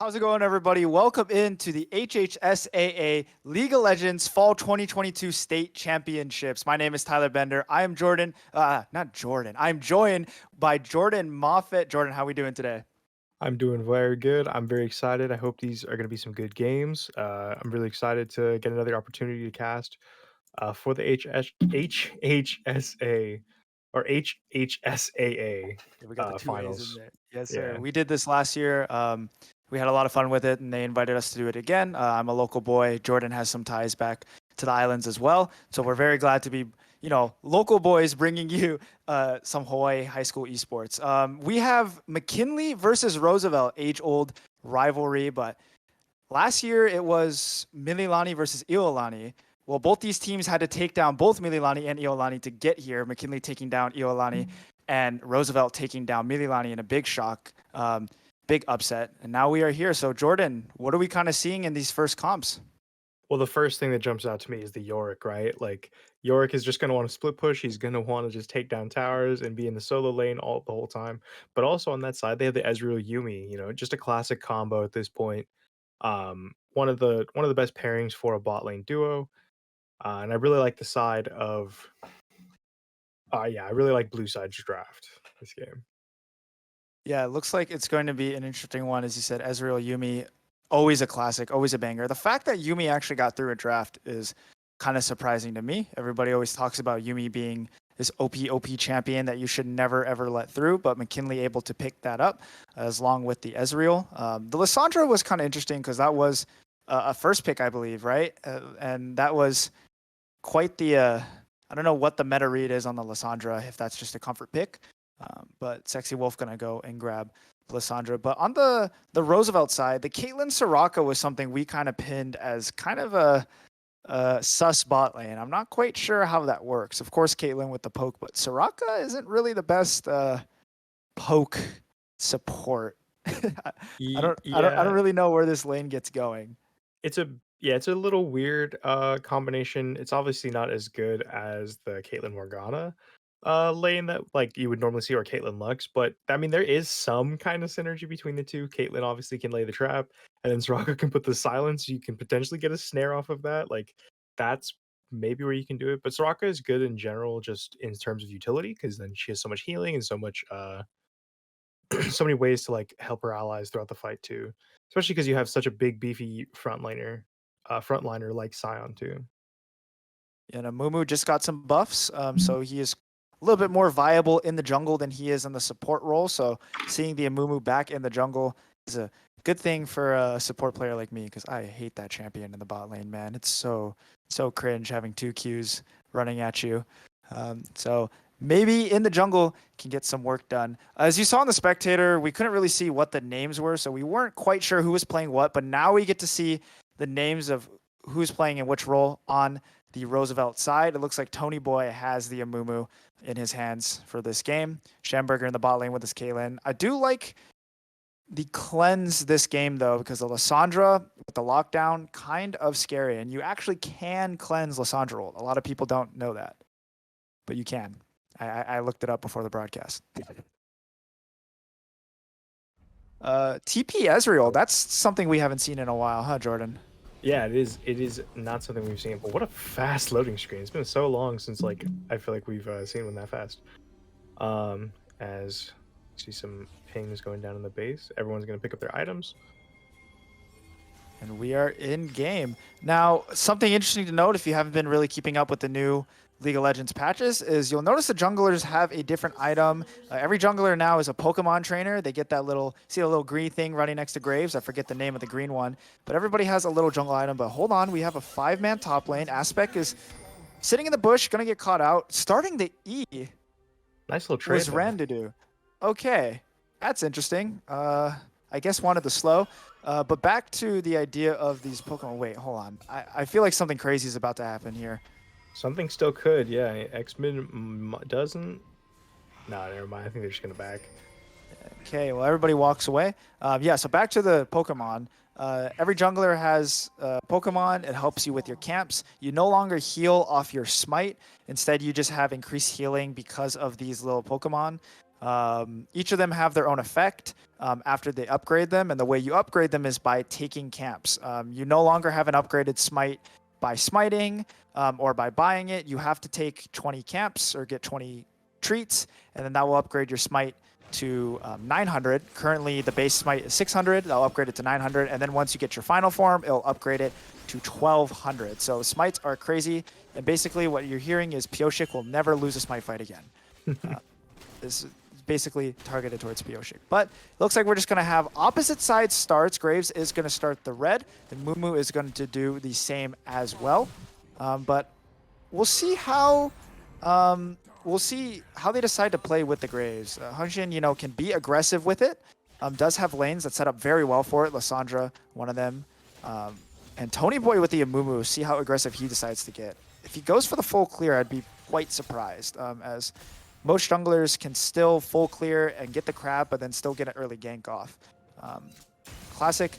How's it going, everybody? Welcome into the HHSAA League of Legends Fall 2022 State Championships. My name is Tyler Bender. I am Jordan. Not Jordan. I'm joined by Jordan Moffett. Jordan, how are we doing today? I'm doing very good. I'm very excited. I hope these are going to be some good games. I'm really excited to get another opportunity to cast for the HHSA or HHSAA Yeah, we got the two A's in finals. there. Yes, sir. Yeah. We did this last year. We had a lot of fun with it, and they invited us to do it again. I'm a local boy. Jordan has some ties back to the islands as well, so we're very glad to be, local boys bringing you some Hawaii high school esports. We have McKinley versus Roosevelt, age-old rivalry, but last year it was Mililani versus Iolani. Well, both these teams had to take down both Mililani and Iolani to get here. McKinley taking down Iolani and Roosevelt taking down Mililani in a big shock, big upset. And now we are here. So, Jordan, what are we kind of seeing in these first comps? Well, the first thing that jumps out to me is the Yorick, right? Like Yorick is just going to want to split push. He's going to want to just take down towers and be in the solo lane all the whole time. But also on that side, they have the Ezreal Yumi. Just a classic combo at this point. One of the best pairings for a bot lane duo. And I really like the side of yeah, I really like blue side's draft this game. Yeah, it looks like it's going to be an interesting one. As you said, Ezreal Yumi, always a classic, always a banger. The fact that Yumi actually got through a draft is kind of surprising to me. Everybody always talks about Yumi being this OP champion that you should never ever let through, but McKinley able to pick that up as long with the Ezreal. The Lissandra was kind of interesting because that was a first pick, I believe, right? And that was quite the. I don't know what the meta read is on the Lissandra, if that's just a comfort pick. But Sexy Wolf gonna go and grab Lissandra. But on the Roosevelt side, the Caitlyn Soraka was something we kind of pinned as kind of a sus bot lane. I'm not quite sure how that works. Of course, Caitlyn with the poke, but Soraka isn't really the best poke support. I don't Yeah, really know where this lane gets going. it's a it's a little weird combination. It's obviously not as good as the Caitlyn Morgana lane that like you would normally see or Caitlyn Lux, but I mean there is some kind of synergy between the two. Caitlyn obviously can lay the trap, and then Soraka can put the silence. You can potentially get a snare off of that. Like that's maybe where you can do it. But Soraka is good in general, just in terms of utility, because then she has so much healing and so much so many ways to like help her allies throughout the fight too. Especially because you have such a big beefy frontliner like Sion too. And Mumu just got some buffs, so he is a little bit more viable in the jungle than he is in the support role. So seeing the Amumu back in the jungle is a good thing for a support player like me because I hate that champion in the bot lane, man. It's so cringe having two Qs running at you. So maybe in the jungle can get some work done. As you saw in the spectator, we couldn't really see what the names were, so we weren't quite sure who was playing what. But now we get to see the names of who's playing in which role on the Roosevelt side. It looks like Tony Boy has the Amumu in his hands for this game. Schamberger in the bot lane with his Kaylin. I do like the cleanse this game though, because the Lissandra with the lockdown kind of scary, and you actually can cleanse Lissandra. A lot of people don't know that, but you can. I looked it up before the broadcast. TP Ezreal, that's something we haven't seen in a while, huh, Jordan? Yeah, it is. It is not something we've seen, but what a fast loading screen! It's been so long since like I feel like we've seen one that fast. As see some pings going down in the base, everyone's gonna pick up their items. And we are in game. Now, something interesting to note if you haven't been really keeping up with the new League of Legends patches is you'll notice the junglers have a different item. Every jungler now is a Pokemon trainer. They get that little, see a little green thing running next to Graves. I forget the name of the green one, but everybody has a little jungle item. But hold on, we have a 5-man top lane. Aspect is sitting in the bush, gonna get caught out. Starting the E Nice little trade. was Randudu. Okay, that's interesting. I guess wanted the slow. But back to the idea of these Pokemon. Wait, hold on. I feel like something crazy is about to happen here. Something still could, yeah. X-Mid doesn't. No, never mind. I think they're just gonna back. Okay, well, everybody walks away. Yeah, so back to the Pokemon. Every jungler has Pokemon. It helps you with your camps. You no longer heal off your smite. Instead, you just have increased healing because of these little Pokemon. Each of them have their own effect after they upgrade them, and the way you upgrade them is by taking camps. You no longer have an upgraded smite by smiting or by buying it. You have to take 20 camps or get 20 treats, and then that will upgrade your smite to 900. Currently, the base smite is 600. They'll upgrade it to 900, and then once you get your final form, it'll upgrade it to 1200. So smites are crazy, and basically what you're hearing is Pioshik will never lose a smite fight again. This is basically targeted towards Pioshik. But it looks like we're just going to have opposite side starts. Graves is going to start the red, and Mumu is going to do the same as well. But we'll see how they decide to play with the Graves. Hungshin, can be aggressive with it. Does have lanes that set up very well for it. Lysandra, one of them. And Tony Boy with the Amumu, see how aggressive he decides to get. If he goes for the full clear, I'd be quite surprised, as most junglers can still full clear and get the crab, but then still get an early gank off. Classic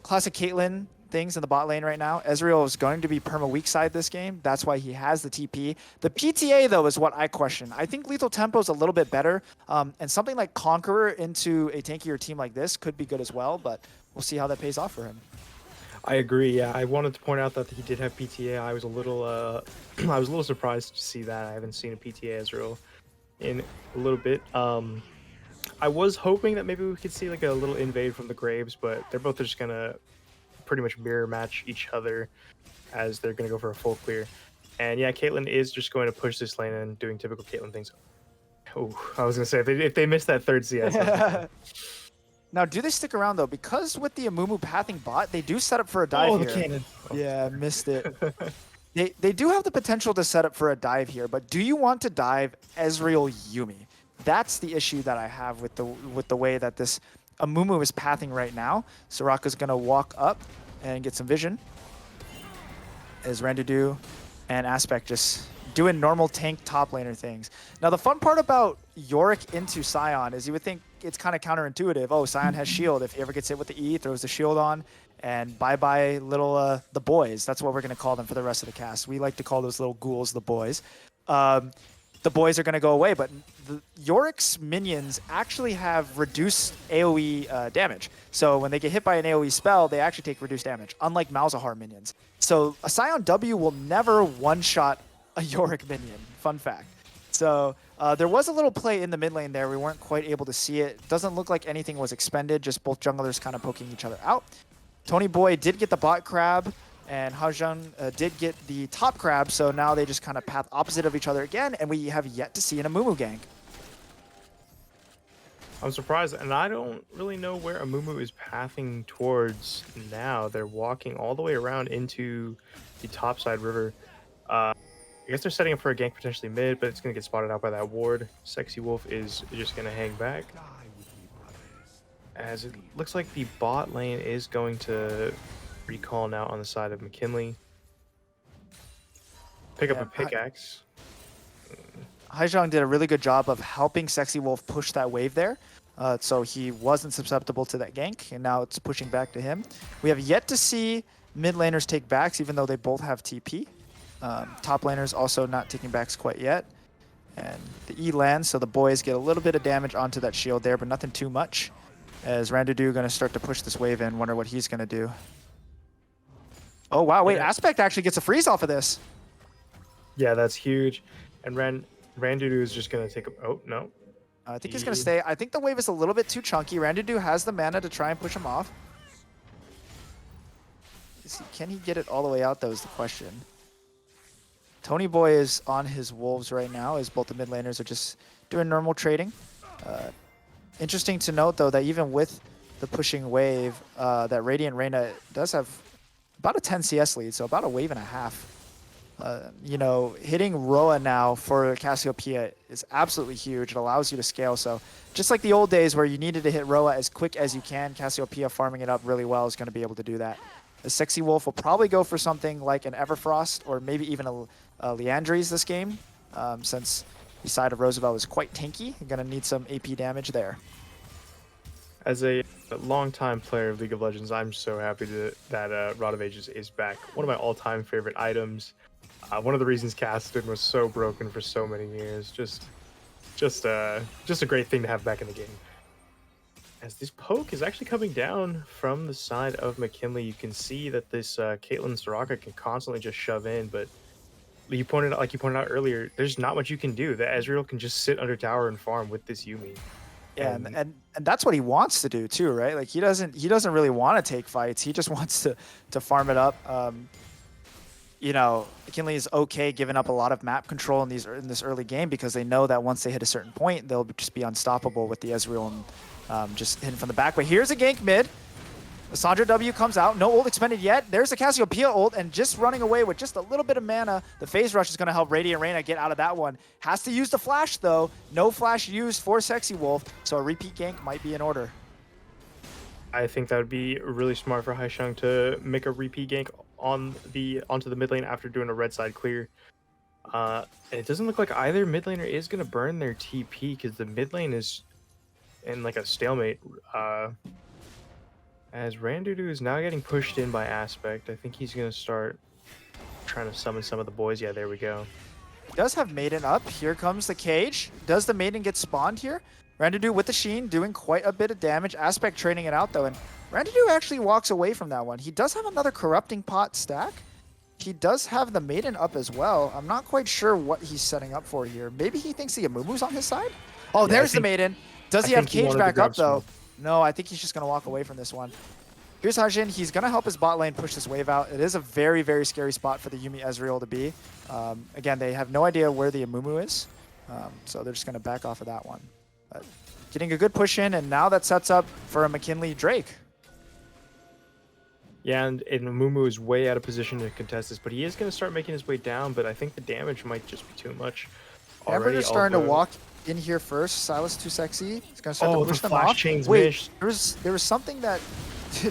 Caitlyn things in the bot lane right now. Ezreal is going to be perma weak side this game. That's why he has the TP. The PTA, though, is what I question. I think Lethal Tempo is a little bit better, and something like Conqueror into a tankier team like this could be good as well, but we'll see how that pays off for him. I agree. Yeah, I wanted to point out that he did have PTA. I was a little, I was a little surprised to see that. I haven't seen a PTA Ezreal in a little bit. I was hoping that maybe we could see like a little invade from the Graves, but they're both just gonna pretty much mirror match each other as they're gonna go for a full clear. And yeah, Caitlyn is just going to push this lane and doing typical Caitlyn things. Oh, I was gonna say if they miss that third CS. Now, do they stick around though? Because with the Amumu pathing bot, they do set up for a dive here. The cannon. Yeah, missed it. They do have the potential to set up for a dive here, but do you want to dive Ezreal Yuumi? That's the issue that I have with the way that this Amumu is pathing right now. Soraka's gonna walk up and get some vision. As Randudu and Aspect just doing normal tank top laner things. Now, the fun part about Yorick into Sion is you would think it's kind of counterintuitive. Oh, Sion has shield. If he ever gets hit with the E, throws the shield on, and bye-bye little the boys. That's what we're going to call them for the rest of the cast. We like to call those little ghouls the boys. The boys are going to go away, but Yorick's minions actually have reduced AoE damage. So when they get hit by an AoE spell, they actually take reduced damage, unlike Malzahar minions. So a Sion W will never one-shot a Yorick minion. Fun fact. So there was a little play in the mid lane there. We weren't quite able to see it. Doesn't look like anything was expended, just both junglers kind of poking each other out. Tony Boy did get the bot crab, and Hajun did get the top crab, so now they just kind of path opposite of each other again, and we have yet to see an Amumu gank. I'm surprised, and I don't really know where Amumu is pathing towards now. They're walking all the way around into the topside river. I guess they're setting up for a gank potentially mid, but it's going to get spotted out by that ward. Sexy Wolf is just going to hang back. As it looks like the bot lane is going to recall now on the side of McKinley. Pick up a pickaxe. Haijong did a really good job of helping Sexy Wolf push that wave there. So he wasn't susceptible to that gank, and now it's pushing back to him. We have yet to see mid laners take backs, even though they both have TP. Top laners also not taking backs quite yet. And the E lands, so the boys get a little bit of damage onto that shield there, but nothing too much. As Randudu going to start to push this wave in, wonder what he's going to do. Oh, wow, wait, Aspect actually gets a freeze off of this. Yeah, that's huge. And Randudu is just going to take a... Oh, no. I think he's going to stay. I think the wave is a little bit too chunky. Randudu has the mana to try and push him off. Can he get it all the way out, though, is the question. Tony Boy is on his wolves right now, as both the mid laners are just doing normal trading. Interesting to note, though, that even with the pushing wave, that Radiant Reyna does have about a 10 CS lead, so about a wave and a half. Hitting Roa now for Cassiopeia is absolutely huge. It allows you to scale. So just like the old days where you needed to hit Roa as quick as you can, Cassiopeia farming it up really well is going to be able to do that. The Sexy Wolf will probably go for something like an Everfrost or maybe even a Liandry's this game, since the side of Roosevelt is quite tanky. You're going to need some AP damage there. As a longtime player of League of Legends, I'm so happy that Rod of Ages is back. One of my all-time favorite items. One of the reasons Caston was so broken for so many years. Just just a great thing to have back in the game. As this poke is actually coming down from the side of McKinley, you can see that this Caitlyn Soraka can constantly just shove in, but like you pointed out earlier, there's not much you can do. The Ezreal can just sit under tower and farm with this Yuumi. Yeah, And and that's what he wants to do too, right? Like he doesn't really want to take fights. He just wants to farm it up. You know, McKinley is okay giving up a lot of map control in this early game because they know that once they hit a certain point, they'll just be unstoppable with the Ezreal and just hitting from the back. But here's a gank mid. The Sandra W comes out, no ult expended yet. There's the Cassiopeia ult, and just running away with just a little bit of mana. The phase rush is going to help Radiant Reina get out of that one. Has to use the flash though. No flash used for Sexy Wolf, so a repeat gank might be in order. I think that would be really smart for Haisheng to make a repeat gank onto the mid lane after doing a red side clear. And it doesn't look like either mid laner is going to burn their TP because the mid lane is in like a stalemate. As Randudu is now getting pushed in by Aspect, I think he's going to start trying to summon some of the boys. Yeah, there we go. Does have Maiden up. Here comes the cage. Does the Maiden get spawned here? Randudu with the Sheen doing quite a bit of damage. Aspect trading it out though, and Randudu actually walks away from that one. He does have another Corrupting Pot stack. He does have the Maiden up as well. I'm not quite sure what he's setting up for here. Maybe he thinks the Amumu's on his side? Oh, yeah, there's the Maiden. Does he have cage back up though? No, I think he's just going to walk away from this one. Here's Hajin. He's going to help his bot lane push this wave out. It is a very, very scary spot for the Yuumi Ezreal to be. Again, they have no idea where the Amumu is, so they're just going to back off of that one. But getting a good push in, and now that sets up for a McKinley Drake. Yeah, and Amumu is way out of position to contest this, but he is going to start making his way down, but I think the damage might just be too much already. They're starting to walk in here first. Silas too sexy. He's going to start to push them off. Wait, there was something that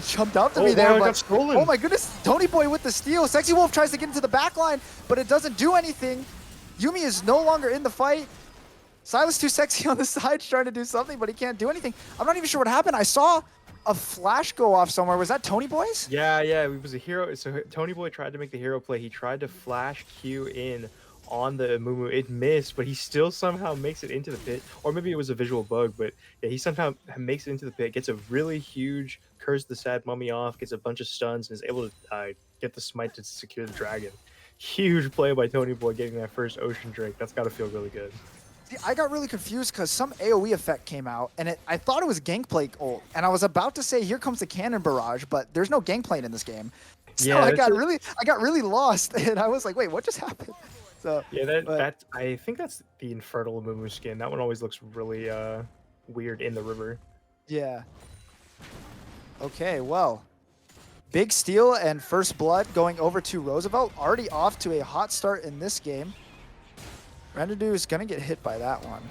jumped out to me there. Wow, but, got stolen. Oh my goodness, Tony Boy with the steal. Sexy Wolf tries to get into the back line, but it doesn't do anything. Yuumi is no longer in the fight. Silas too sexy on the side trying to do something, but he can't do anything. I'm not even sure what happened. I saw a flash go off somewhere. Was that Tony Boy's? Yeah, it was a hero. So Tony Boy tried to make the hero play. He tried to flash Q in on the Amumu. It missed, but he still somehow makes it into the pit. Or maybe it was a visual bug, but yeah, he somehow makes it into the pit, gets a really huge Curse the Sad Mummy off, gets a bunch of stuns, and is able to get the smite to secure the dragon. Huge play by Tony Boy getting that first Ocean Drake. That's got to feel really good. See, I got really confused because some AoE effect came out, and I thought it was Gangplank ult, and I was about to say, here comes the Cannon Barrage, but there's no Gangplank in this game. So yeah, I got really lost, and I was like, wait, what just happened? So yeah, I think that's the Infernal Amumu skin. That one always looks really weird in the river. Yeah. Okay, well, big steal and first blood going over to Roosevelt. Already off to a hot start in this game. Randudu is going to get hit by that one.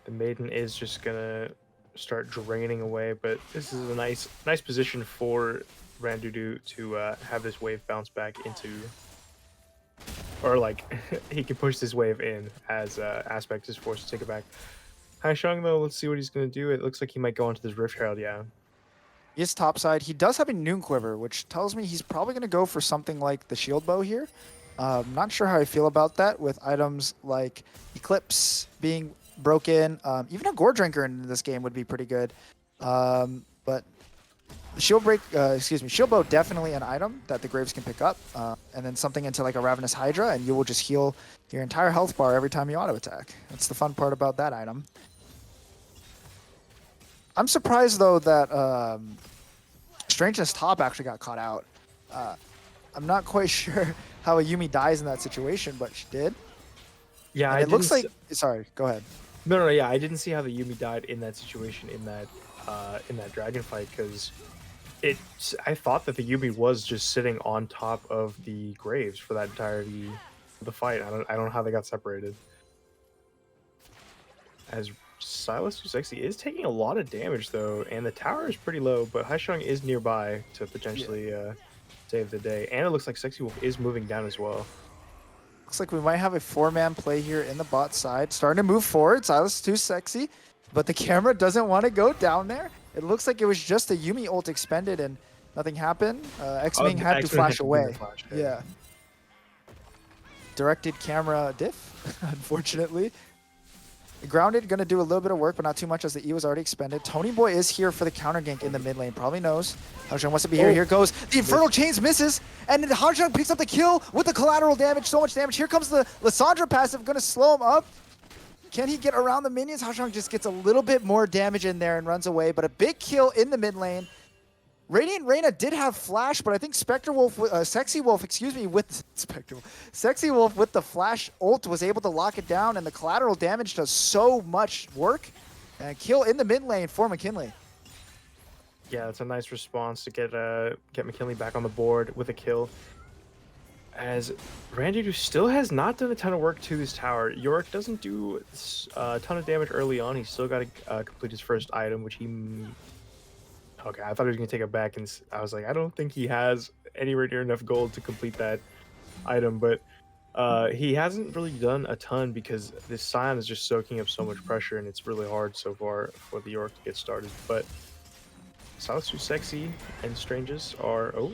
The Maiden is just going to start draining away, but this is a nice position for Randudu to have this wave bounce back into, or like he can push this wave in as Aspect is forced to take it back. Haisheng though, let's see what he's going to do. It looks like he might go onto this Rift Herald, yeah. He is topside. He does have a Noon Quiver, which tells me he's probably going to go for something like the Shield Bow here. Not sure how I feel about that with items like Eclipse being broken. Even a Gore Drinker in this game would be pretty good. But Shield Bow definitely an item that the Graves can pick up. And then something into like a Ravenous Hydra, and you will just heal your entire health bar every time you auto attack. That's the fun part about that item. I'm surprised though that Strangeness Top actually got caught out. I'm not quite sure how a Yuumi dies in that situation, but she did. Yeah, and it looks like. Sorry, go ahead. No, yeah, I didn't see how the Yuumi died in that situation in that dragon fight because I thought that the Yuumi was just sitting on top of the Graves for that entirety of the fight. I don't know how they got separated. As Silas Too Sexy is taking a lot of damage though, and the tower is pretty low, but Haisheng is nearby to potentially save the day. And it looks like Sexy Wolf is moving down as well. Looks like we might have a 4-man play here in the bot side. Starting to move forward. Silas Too Sexy, but the camera doesn't want to go down there. It looks like it was just a Yuumi ult expended and nothing happened. X-Ming had to flash away. Yeah. directed camera diff, unfortunately. Grounded, gonna do a little bit of work, but not too much as the E was already expended. Tony Boy is here for the counter gank in the mid lane. Probably knows. Hajang wants to be here. Here goes. The Infernal Chains misses, and then Hajang picks up the kill with the collateral damage. So much damage. Here comes the Lissandra passive, gonna slow him up. Can he get around the minions? Hajang just gets a little bit more damage in there and runs away, but a big kill in the mid lane. Radiant Reyna did have flash, but I think Spectre Wolf, Sexy Wolf, excuse me, with Spectre Wolf. Sexy Wolf with the flash ult was able to lock it down, and the collateral damage does so much work. And kill in the mid lane for McKinley. Yeah, it's a nice response to get McKinley back on the board with a kill. As Randy who still has not done a ton of work to this tower. Yorick doesn't do a ton of damage early on. He's still got to complete his first item, which he... Okay, I thought he was going to take it back, and I was like, I don't think he has anywhere near enough gold to complete that item, but he hasn't really done a ton because this Scion is just soaking up so much pressure, and it's really hard so far for the Yorick to get started. But Silas Too Sexy and Stranges are... Oh,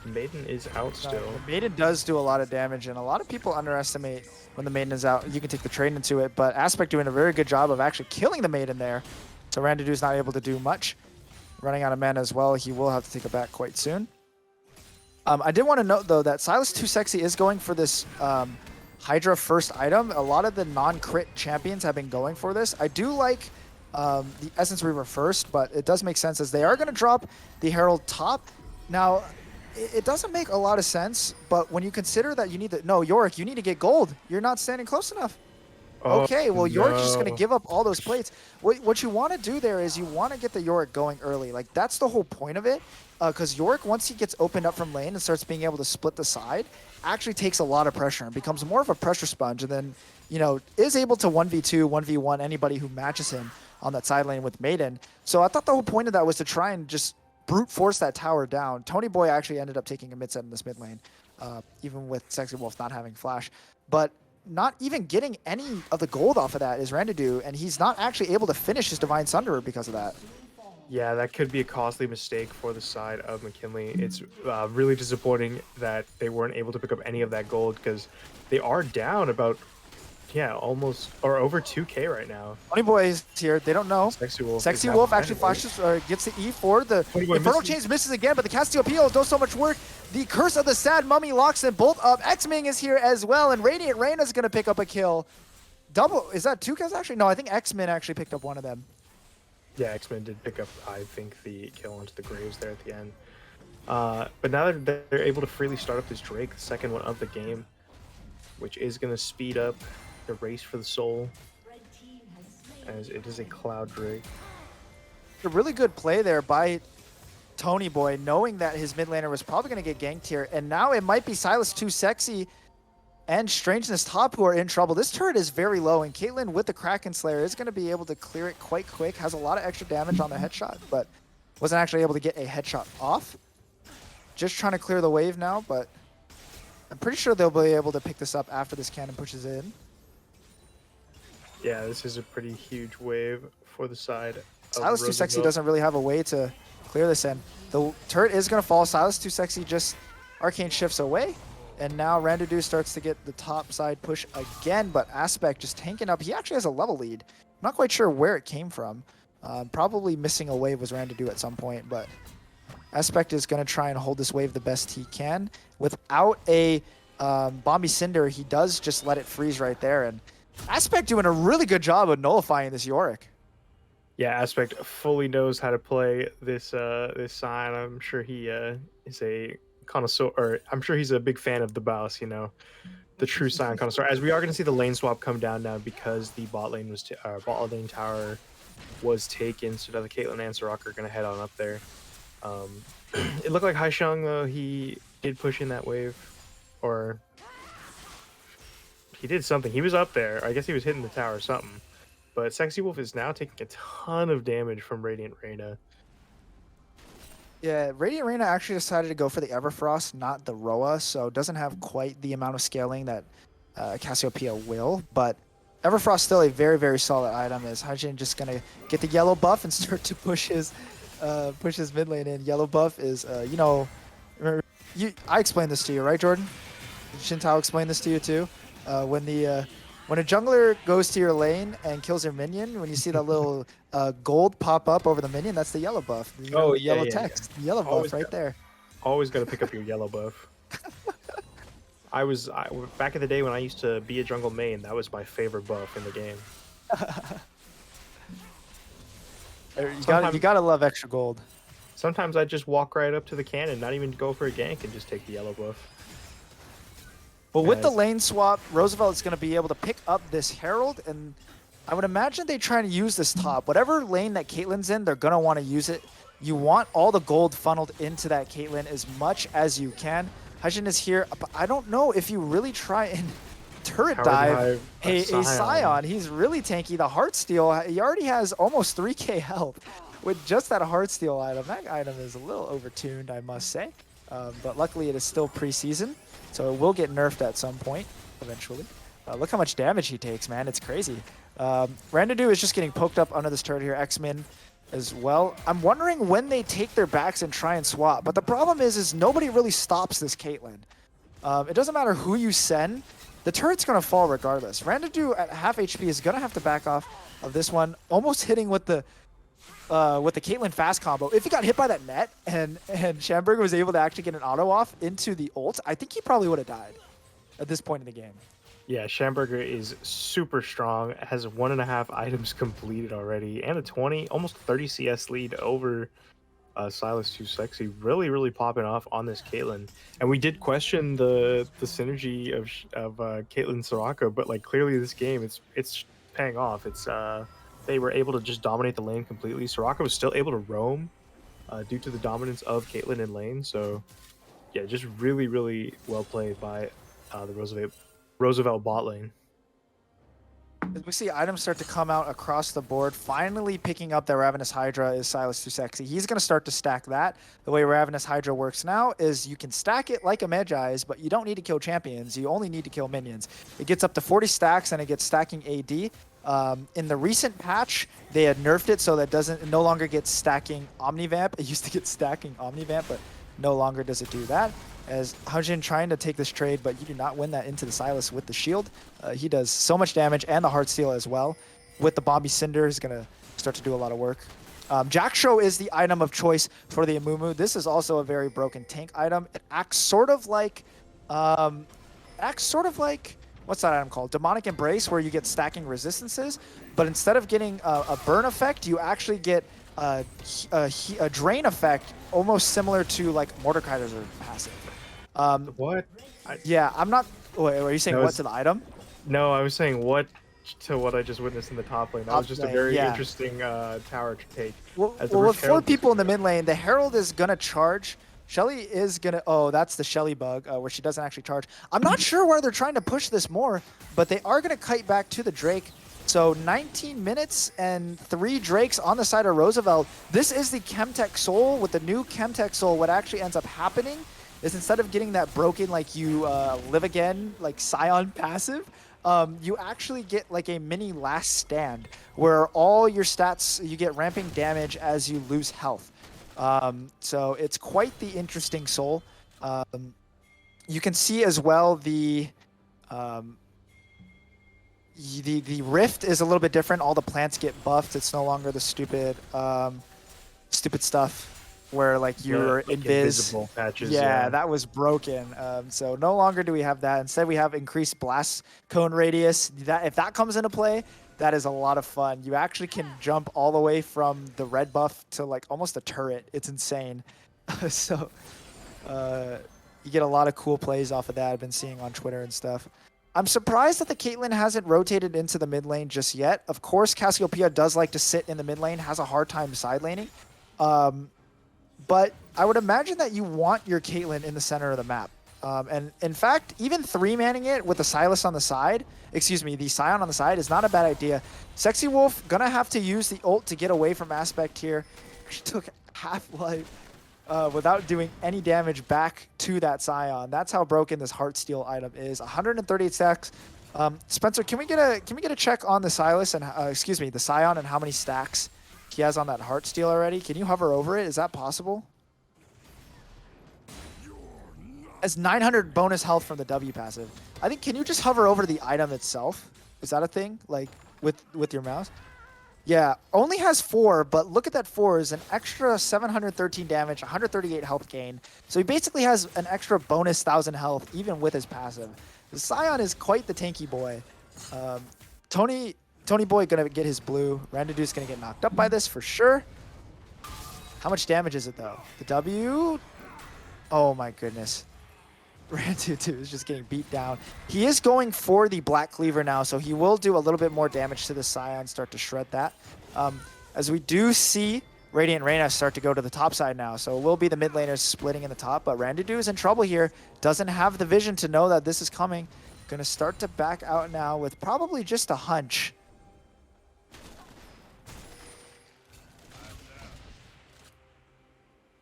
Maiden is out still. The Maiden does do a lot of damage, and a lot of people underestimate when the Maiden is out. You can take the trade into it, but Aspect doing a very good job of actually killing the Maiden there. So Randadu's not able to do much. Running out of mana as well. He will have to take it back quite soon. I did want to note, though, that Silas Too Sexy is going for this Hydra first item. A lot of the non-crit champions have been going for this. I do like the Essence Reaver first, but it does make sense as they are going to drop the Herald top. Now, it doesn't make a lot of sense, but when you consider that you need to... No, Yorick, you need to get gold. You're not standing close enough. Okay, well, Yorick's just going to give up all those plates. What you want to do there is you want to get the Yorick going early. Like, that's the whole point of it. Because Yorick, once he gets opened up from lane and starts being able to split the side, actually takes a lot of pressure and becomes more of a pressure sponge. And then, you know, is able to 1v2, 1v1 anybody who matches him on that side lane with Maiden. So I thought the whole point of that was to try and just brute force that tower down. Tony Boy actually ended up taking a mid set in this mid lane, even with Sexy Wolf not having flash. But not even getting any of the gold off of that is Randadu, and he's not actually able to finish his Divine Sunderer because of that. Yeah, that could be a costly mistake for the side of McKinley. It's really disappointing that they weren't able to pick up any of that gold because they are down about, almost or over 2k right now. Tony Boy is here. They don't know. Sexy Wolf actually flashes or gets the E4. The Infernal Chains misses again, but the Castillo Appeals does so much work. The Curse of the Sad Mummy locks them both up. X-Ming is here as well, and Radiant Reyna's going to pick up a kill. Double. Is that two kills actually? No, I think X-Men actually picked up one of them. Yeah, X-Men did pick up, I think, the kill onto the Graves there at the end. But now they're able to freely start up this Drake, the second one of the game, which is going to speed up the race for the soul, as it is a Cloud Drake. A really good play there by Tony Boy, knowing that his mid laner was probably going to get ganked here, and now it might be Silas Too Sexy and Strangeness top who are in trouble. This turret is very low, and Caitlyn with the Kraken Slayer is going to be able to clear it quite quick. Has a lot of extra damage on the headshot, but wasn't actually able to get a headshot off. Just trying to clear the wave now, but I'm pretty sure they'll be able to pick this up after this cannon pushes in. Yeah, this is a pretty huge wave for the side. Silas Too Sexy doesn't really have a way to clear this in. The turret is going to fall. Silas Too Sexy just arcane shifts away. And now Randadu starts to get the top side push again, but Aspect just tanking up. He actually has a level lead. I'm not quite sure where it came from. Probably missing a wave was Randadu at some point, but Aspect is going to try and hold this wave the best he can. Without a Bombi Cinder, he does just let it freeze right there. And Aspect doing a really good job of nullifying this Yorick. Yeah, Aspect fully knows how to play this this sign. I'm sure he is a connoisseur, or I'm sure he's a big fan of the boss, you know, the true Scion connoisseur. As we are going to see the lane swap come down now because the bot lane tower was taken, so now the Caitlyn and Soraka are going to head on up there. It looked like Haisheng, though, he did push in that wave, or he did something. He was up there. I guess he was hitting the tower or something. But Sexy Wolf is now taking a ton of damage from Radiant Reyna. Yeah, Radiant Reyna actually decided to go for the Everfrost, not the Roa, so doesn't have quite the amount of scaling that Cassiopeia will, but Everfrost still a very, very solid item. Is Hajin just going to get the yellow buff and start to push his mid lane in? Yellow buff is, you know, I explained this to you, right, Jordan? Shintao explained this to you too. When a jungler goes to your lane and kills your minion, when you see that little gold pop up over the minion, that's the yellow buff. You know, Oh the yeah, yellow yeah, yeah. text, the yellow buff Always right got there. always got to pick up your yellow buff. Back in the day when I used to be a jungle main, that was my favorite buff in the game. You Sometimes gotta love extra gold. sometimes I just walk right up to the cannon, not even go for a gank, and just take the yellow buff. But with the As lane swap, Roosevelt is going to be able to pick up this Herald, and I would imagine they try to use this top. Whatever lane that Caitlyn's in, they're going to want to use it. You want all the gold funneled into that Caitlyn as much as you can. Hajin is here, but I don't know if you really try and turret Tower dive dive, a a Scion. Scion. He's really tanky. The Heartsteel, he already has almost 3k health with just that Heartsteel item. That item is a little overtuned, I must say. But luckily it is still preseason, so it will get nerfed at some point eventually. Look how much damage he takes, man. It's crazy. Ranadu is just getting poked up under this turret here. X-Min as well. I'm wondering when they take their backs and try and swap. But the problem is nobody really stops this Caitlyn. It doesn't matter who you send. The turret's going to fall regardless. Ranadu at half HP is going to have to back off of this one. Almost hitting with the Caitlyn fast combo. If he got hit by that net and Schamberger was able to actually get an auto off into the ult, I think he probably would have died at this point in the game. Yeah, Schamberger is super strong, has 1.5 items completed already, and a 20, almost 30 CS lead over Silas Too Sexy. Really, really popping off on this Caitlyn. And we did question the synergy of Caitlyn Soraka, but like clearly this game, it's paying off. It's they were able to just dominate the lane completely. Soraka was still able to roam due to the dominance of Caitlyn in lane. So yeah, just really, really well played by the Roosevelt bot lane. As we see items start to come out across the board, finally picking up the Ravenous Hydra is Silas Too Sexy. He's going to start to stack that. The way Ravenous Hydra works now is you can stack it like a Magi's, but you don't need to kill champions. You only need to kill minions. It gets up to 40 stacks and it gets stacking AD. In the recent patch, they had nerfed it so that it no longer gets stacking Omnivamp. It used to get stacking Omnivamp, but no longer does it do that. As Hajin trying to take this trade, but you do not win that into the Silas with the shield. He does so much damage and the Heartsteel as well. With the Bombi Cinder, he's going to start to do a lot of work. Jackshow is the item of choice for the Amumu. This is also a very broken tank item. It acts sort of like, what's that item called? Demonic Embrace, where you get stacking resistances, but instead of getting a burn effect, you actually get a drain effect, almost similar to like Mordekaiser's passive. What? Yeah, I'm not. Wait, are you saying what to the item? No, I was saying what to what I just witnessed in the top lane. That was just a very interesting tower to take. Well, with 4 people in the mid lane, the Herald is gonna charge. Shelly is gonna. Oh, that's the Shelly bug where she doesn't actually charge. I'm not sure why they're trying to push this more, but they are gonna kite back to the Drake. So 19 minutes and 3 Drakes on the side of Roosevelt. This is the Chemtech Soul. With the new Chemtech Soul, what actually ends up happening is instead of getting that broken, like you live again, like Scion passive, you actually get like a mini last stand where all your stats, you get ramping damage as you lose health. So it's quite the interesting soul. You can see as well the rift is a little bit different. All the plants get buffed. It's no longer the stupid stuff where like you're like invisible patches. Yeah, that was broken. So no longer do we have that. Instead, we have increased blast cone radius. If that comes into play, that is a lot of fun. You actually can jump all the way from the red buff to like almost a turret. It's insane. So you get a lot of cool plays off of that. I've been seeing on Twitter and stuff. I'm surprised that the Caitlyn hasn't rotated into the mid lane just yet. Of course, Cassiopeia does like to sit in the mid lane, has a hard time side laning. But I would imagine that you want your Caitlyn in the center of the map. And in fact, even 3-manning it with the Silas on the side, the Scion on the side is not a bad idea. Sexy Wolf gonna have to use the ult to get away from Aspect here. She took half-life without doing any damage back to that Scion. That's how broken this Heartsteel item is. 138 stacks. Spencer, can we get a check on the Silas and the Scion and how many stacks he has on that Heartsteel already? Can you hover over it? Is that possible? has 900 bonus health from the W passive. I think, can you just hover over the item itself? Is that a thing? Like with your mouse? Yeah, only has 4, but look at that 4 is an extra 713 damage, 138 health gain. So he basically has an extra bonus 1,000 health even with his passive. The Scion is quite the tanky boy. Tony Boy gonna get his blue. Randadu's gonna get knocked up by this for sure. How much damage is it though? The W? Oh my goodness. Randudu is just getting beat down. He is going for the Black Cleaver now, so he will do a little bit more damage to the Scion, start to shred that. As we do see Radiant Reyna start to go to the top side now, so it will be the mid laners splitting in the top, but Randudu is in trouble here. Doesn't have the vision to know that this is coming. Gonna start to back out now with probably just a hunch.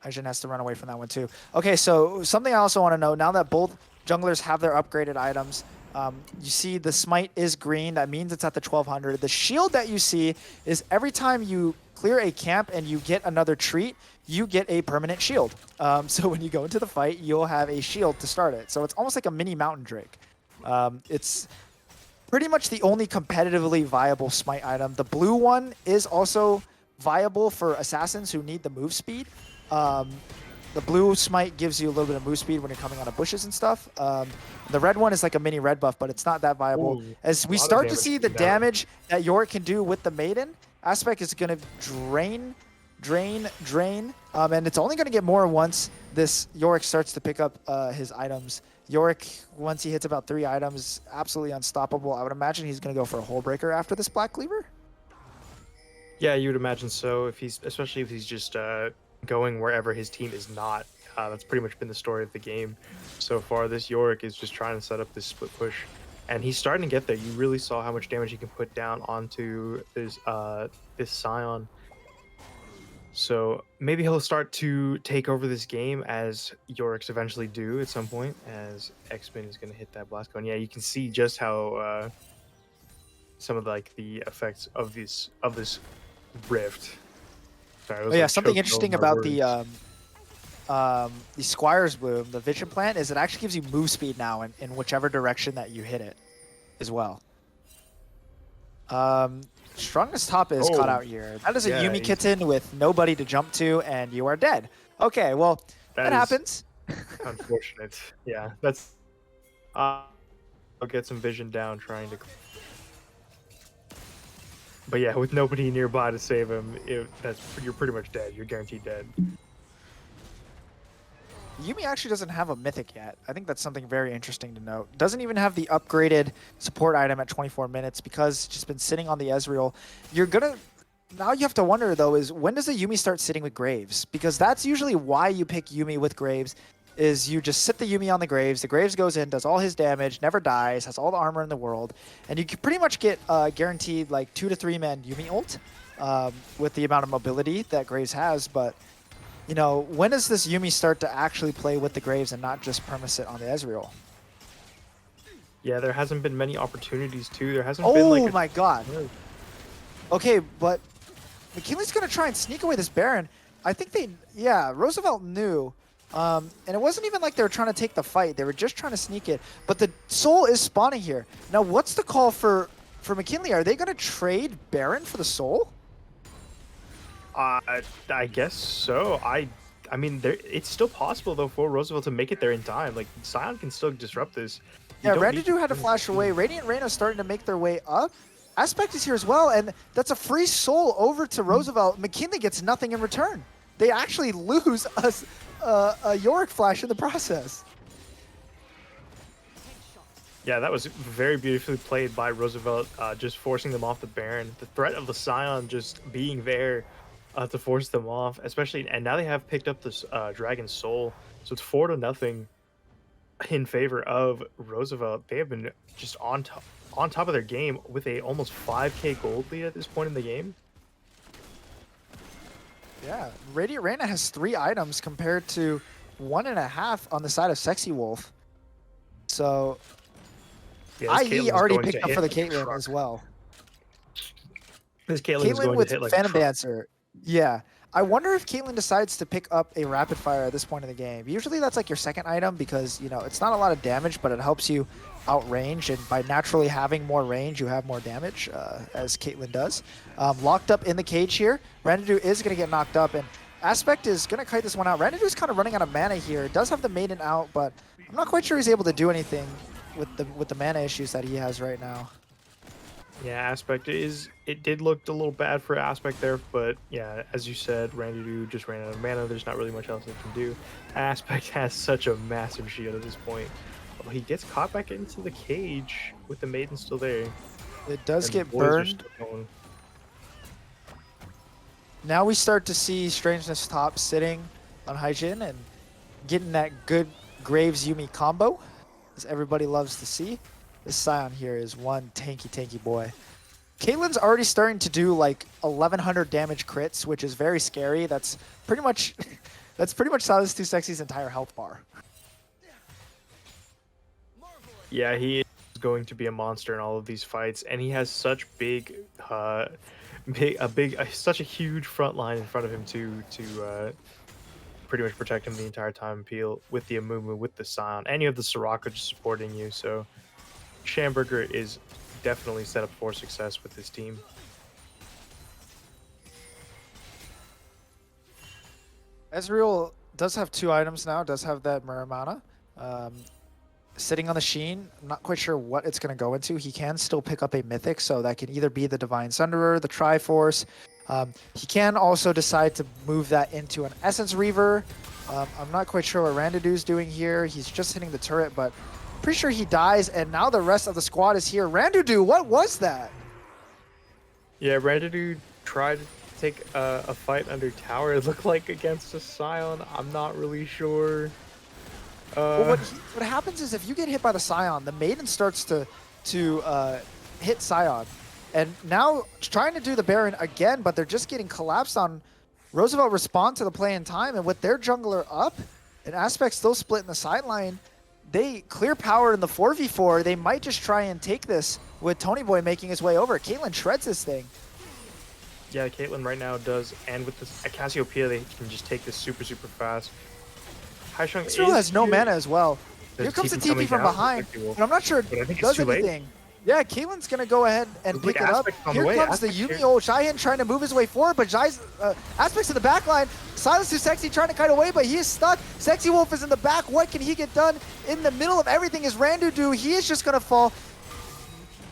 Aijin has to run away from that one too. Okay, so something I also want to know, now that both junglers have their upgraded items, you see the smite is green. That means it's at the 1200. The shield that you see is every time you clear a camp and you get another treat, you get a permanent shield. So when you go into the fight, you'll have a shield to start it. So it's almost like a mini Mountain Drake. It's pretty much the only competitively viable smite item. The blue one is also viable for assassins who need the move speed. The blue smite gives you a little bit of move speed when you're coming out of bushes and stuff. The red one is like a mini red buff, but it's not that viable. Ooh, As we start to see the damage that Yorick can do with the Maiden, Aspect is going to drain. And it's only going to get more once this Yorick starts to pick up his items. Yorick, once he hits about 3 items, absolutely unstoppable. I would imagine he's going to go for a Hole Breaker after this Black Cleaver. Yeah, you would imagine so. Especially if he's just going wherever his team is not. That's pretty much been the story of the game so far. This Yorick is just trying to set up this split push, and he's starting to get there. You really saw how much damage he can put down onto this Scion. So maybe he'll start to take over this game, as Yorick's eventually do at some point, as X-Men is going to hit that blast cone. Yeah, you can see just how some of like the effects of this rift. Sorry, Oh yeah, something interesting about the Squire's Bloom, the Vision Plant, is it actually gives you move speed now in whichever direction that you hit it as well. Strongest top is caught out here. That is a Yuumi kitten with nobody to jump to, and you are dead. Okay, well, that happens. Unfortunate. Yeah, that's... I'll get some vision down trying to... But yeah, with nobody nearby to save him, you're pretty much dead. You're guaranteed dead. Yuumi actually doesn't have a mythic yet. I think that's something very interesting to note. Doesn't even have the upgraded support item at 24 minutes because it's just been sitting on the Ezreal. Now you have to wonder though, is when does the Yuumi start sitting with Graves? Because that's usually why you pick Yuumi with Graves, is you just sit the Yuumi on the Graves goes in, does all his damage, never dies, has all the armor in the world, and you can pretty much get guaranteed like 2 to 3 man Yuumi ult with the amount of mobility that Graves has. But you know, when does this Yuumi start to actually play with the Graves and not just permasit on the Ezreal? Yeah, there hasn't been many opportunities too. There hasn't been like... Oh my god. Okay, but McKinley's going to try and sneak away this Baron. I think Roosevelt knew. And it wasn't even like they were trying to take the fight. They were just trying to sneak it. But the Soul is spawning here. Now, what's the call for McKinley? Are they going to trade Baron for the Soul? I guess so. I mean, it's still possible though for Roosevelt to make it there in time. Like Scion can still disrupt this. Yeah, Randudu had to flash away. Radiant Reyna starting to make their way up. Aspect is here as well, and that's a free Soul over to Roosevelt. McKinley gets nothing in return. They actually lose a Yorick flash in the process. Yeah, that was very beautifully played by Roosevelt, just forcing them off the Baron. The threat of the Scion just being there to force them off, especially, and now they have picked up this Dragon Soul, so it's 4-0 in favor of Roosevelt. They have been just on top of their game with a almost 5k gold lead at this point in the game. Yeah, Radiant Reyna has 3 items compared to 1.5 on the side of Sexy Wolf. So, yeah, IE already picked up for the Caitlyn as well. This Caitlyn is going with to hit like Phantom Dancer. Yeah, I wonder if Caitlyn decides to pick up a rapid fire at this point in the game. Usually that's like your second item because, you know, it's not a lot of damage, but it helps you outrange, and by naturally having more range, you have more damage, as Caitlyn does. Locked up in the cage here. Ranadu is going to get knocked up, and Aspect is going to kite this one out. Ranadu is kind of running out of mana here. Does have the Maiden out, but I'm not quite sure he's able to do anything with the mana issues that he has right now. Yeah, Aspect it did look a little bad for Aspect there, but yeah, as you said, Randy just ran out of mana. There's not really much else they can do. Aspect has such a massive shield at this point. Well, he gets caught back into the cage with the Maiden still there. It does And get the boys are burned. still going. Now we start to see Strangeness top sitting on Hyjin and getting that good Graves Yumi combo, as everybody loves to see. This Scion here is one tanky boy. Caitlyn's already starting to do like 1100 damage crits, which is very scary. That's pretty much Silas 2 Sexy's entire health bar. Yeah, he is going to be a monster in all of these fights, and he has such such a huge front line in front of him to pretty much protect him the entire time. Peel with the Amumu, with the Scion, and you have the Soraka just supporting you. So Schamberger is definitely set up for success with this team. Ezreal does have 2 items now, does have that Muramana. Sitting on the Sheen, I'm not quite sure what it's going to go into. He can still pick up a Mythic, so that can either be the Divine Sunderer, the Triforce. He can also decide to move that into an Essence Reaver. I'm not quite sure what Randadu's doing here. He's just hitting the turret, but pretty sure he dies, and now the rest of the squad is here. Randudu, what was that? Yeah, Randu tried to take a fight under tower. It looked like against a Scion. I'm not really sure. Well, what happens is if you get hit by the Scion, the Maiden starts to hit Scion. And now trying to do the Baron again, but they're just getting collapsed on. Roosevelt respond to the play in time, and with their jungler up, and Aspect still split in the sideline, they clear power in the 4v4. They might just try and take this with Tony Boy making his way over. Caitlyn shreds this thing. Yeah, Caitlyn right now does, and with this Cassiopeia, they can just take this super fast. Haisheng Israel has no here. mana as well. Here There's comes the TP TP from coming down, behind, Sexy Wolf. and I'm not sure But I think it it's does too late. anything. Yeah, Caitlin's going to go ahead and Looks like pick it up. Aspect's on the Here way. comes the Aspect's Yumi here. ult. Shaihan trying to move his way forward, but Aspect's in the back line. Silas Too Sexy trying to kite away, but he is stuck. Sexy Wolf is in the back. What can he get done? In the middle of everything is Randudu. He is just going to fall.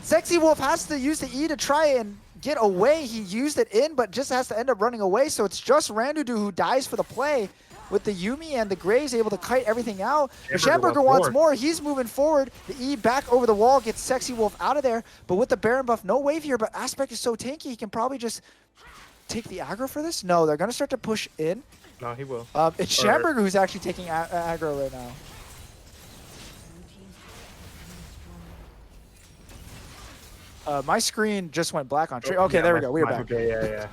Sexy Wolf has to use the E to try and get away. He used it in, but just has to end up running away. So it's just Randudu who dies for the play, with the Yumi and the Graves able to kite everything out. But Schamberger wants more. He's moving forward. The E back over the wall gets Sexy Wolf out of there. But with the Baron buff, no wave here, but Aspect is so tanky, he can probably just take the aggro for this? No, they're going to start to push in. No, he will. It's Schamberger who's actually taking aggro right now. My screen just went black on. Okay, Yeah, there we go. We are back. Okay,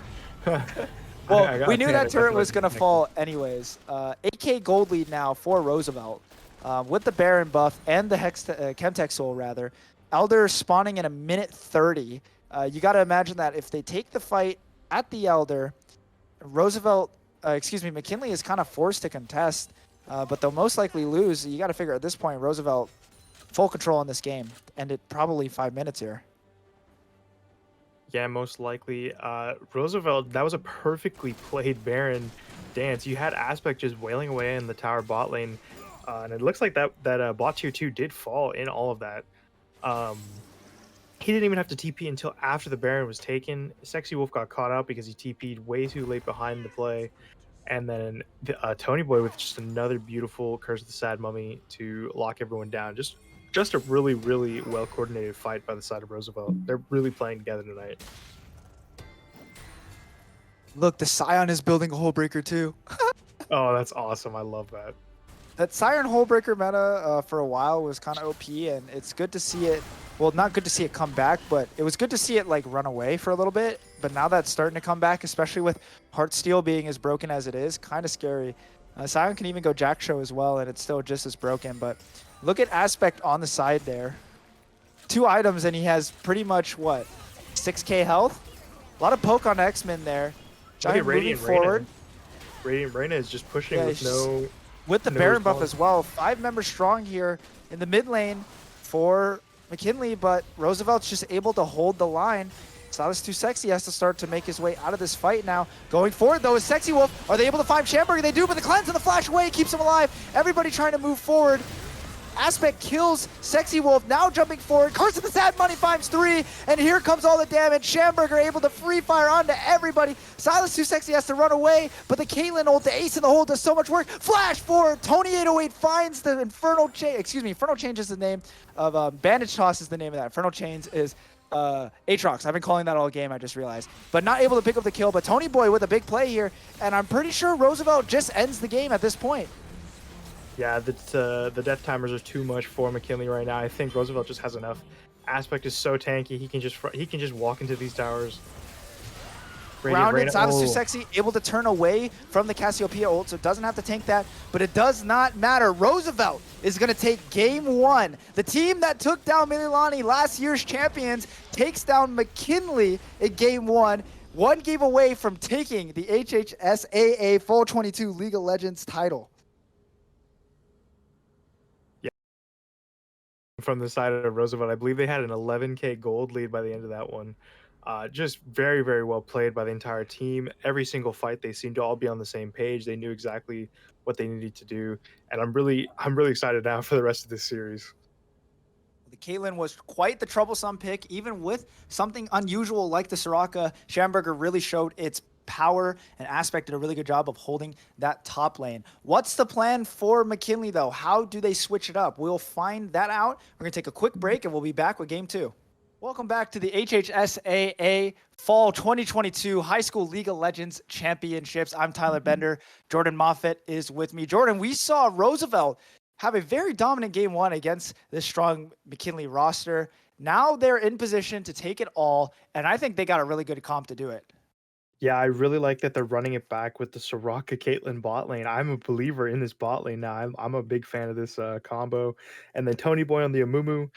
yeah. Well, we knew that turret was going to fall anyways. 8k gold lead now for Roosevelt. With the Baron buff and the Chemtech Soul, rather. Elder spawning in a minute 30. You got to imagine that if they take the fight at the Elder, McKinley is kind of forced to contest, but they'll most likely lose. You got to figure at this point, Roosevelt full control in this game. Ended probably 5 minutes here. Yeah, most likely. Roosevelt, that was a perfectly played Baron dance. You had Aspect just wailing away in the tower bot lane, and it looks like that bot tier 2 did fall in all of that. He didn't even have to TP until after the Baron was taken. Sexy Wolf got caught out because he TP'd way too late behind the play. And then Tony Boy with just another beautiful Curse of the Sad Mummy to lock everyone down. Just a really, really well-coordinated fight by the side of Roosevelt. They're really playing together tonight. Look, the Scion is building a Hullbreaker too. Oh, that's awesome. I love that. That Siren Hullbreaker meta for a while was kind of OP, and it's good to see it. Well, not good to see it come back, but it was good to see it like run away for a little bit. But now that's starting to come back, especially with Heartsteel being as broken as it is, kind of scary. Siren can even go Jack Show as well, and it's still just as broken. But look at Aspect on the side there. 2 items, and he has pretty much, what, 6k health? A lot of poke on X-Men there. Look at Giant moving Radiant Reyna. forward. Radiant Reyna is just pushing Yeah, with he's no with the no Baron buff response. as well. 5 members strong here in the mid lane for McKinley, but Roosevelt's just able to hold the line. Silas Too Sexy has to start to make his way out of this fight now. Going forward though is Sexy Wolf. Are they able to find Schamberger? They do, but the cleanse and the flash away keeps him alive. Everybody trying to move forward. Aspect kills Sexy Wolf, now jumping forward. Curse of the Sad Money finds 3, and here comes all the damage. Schamberger able to free fire onto everybody. Silas Too Sexy has to run away, but the Caitlyn ult, the ace in the hole does so much work. Flash forward, Tony 808 finds the Infernal Chain, Infernal Change is the name of, Bandage Toss is the name of that. Infernal Chains is Aatrox. I've been calling that all game, I just realized. But not able to pick up the kill, but Tony Boy with a big play here, and I'm pretty sure Roosevelt just ends the game at this point. Yeah, the death timers are too much for McKinley right now. I think Roosevelt just has enough. Aspect is so tanky. He can just walk into these towers. Radiant Grounded, Reyna. Silas Too Oh, Sexy, able to turn away from the Cassiopeia ult, so it doesn't have to tank that, but it does not matter. Roosevelt is going to take game 1. The team that took down Mililani, last year's champions, takes down McKinley in game 1. 1 game away from taking the HHSAA Fall 22 League of Legends title. from the side of Roosevelt, I believe they had an 11K gold lead by the end of that one. Just very, very well played by the entire team. Every single fight, they seemed to all be on the same page. They knew exactly what they needed to do, and I'm really excited now for the rest of this series. The Caitlyn was quite the troublesome pick, even with something unusual like the Soraka. Schamberger really showed its power, and Aspect did a really good job of holding that top lane. What's the plan for McKinley, though? How do they switch it up? We'll find that out. We're going to take a quick break, and we'll be back with Game 2. Welcome back to the HHSAA Fall 2022 High School League of Legends Championships. I'm Tyler Bender. Jordan Moffitt is with me. Jordan, we saw Roosevelt have a very dominant game 1 against this strong McKinley roster. Now they're in position to take it all, and I think they got a really good comp to do it. Yeah, I really like that they're running it back with the Soraka Caitlyn bot lane. I'm a believer in this bot lane now. I'm a big fan of this combo. And then Tony Boy on the Amumu,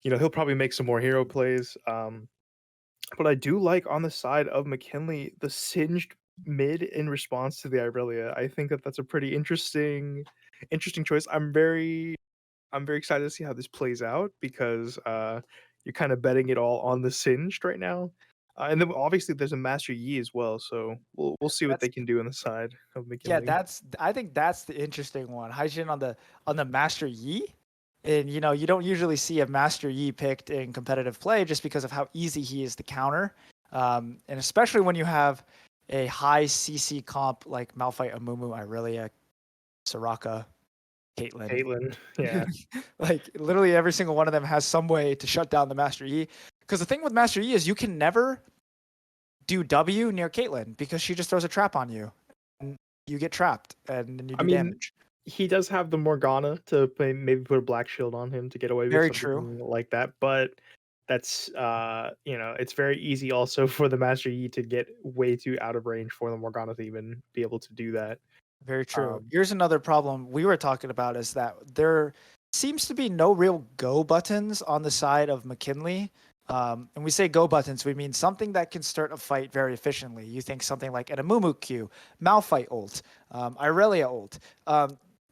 he'll probably make some more hero plays. But I do like on the side of McKinley the singed mid in response to the Irelia. I think that that's a pretty interesting choice. I'm very excited to see how this plays out because you're kind of betting it all on the singed right now. And then obviously there's a Master Yi as well, so we'll see what That's they can do on the side of Yeah, McKinley. I think that's the interesting one. Haijin on the Master Yi. And you don't usually see a Master Yi picked in competitive play just because of how easy he is to counter. And especially when you have a high CC comp like Malphite, Amumu, Irelia, Soraka, Caitlyn. Caitlyn, yeah. Like literally every single one of them has some way to shut down the Master Yi. Because the thing with Master Yi is you can never do W near Caitlyn because she just throws a trap on you. And you get trapped and then you I do mean, damage. he does have the Morgana to maybe put a black shield on him to get away with Very true. something like that, but that's it's very easy also for the Master Yi to get way too out of range for the Morgana to even be able to do that. Very true. Um, Here's another problem we were talking about is that there seems to be no real go buttons on the side of McKinley. And we say go buttons, we mean something that can start a fight very efficiently. You think something like an Amumu Q, Malphite ult, Irelia ult.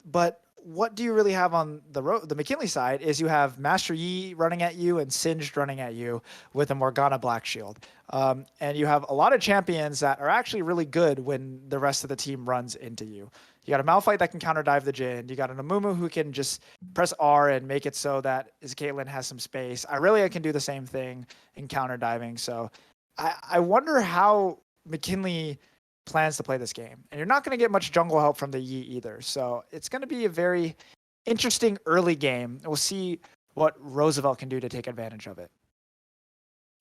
But what do you really have on the McKinley side is you have Master Yi running at you and Singed running at you with a Morgana Black Shield. And you have a lot of champions that are actually really good when the rest of the team runs into you. You got a Malphite that can counter dive the Jhin. You got an Amumu who can just press R and make it so that his Caitlyn has some space. Irelia can do the same thing in counter diving. So I wonder how McKinley plans to play this game. And you're not going to get much jungle help from the Yi either. So it's going to be a very interesting early game. We'll see what Roosevelt can do to take advantage of it.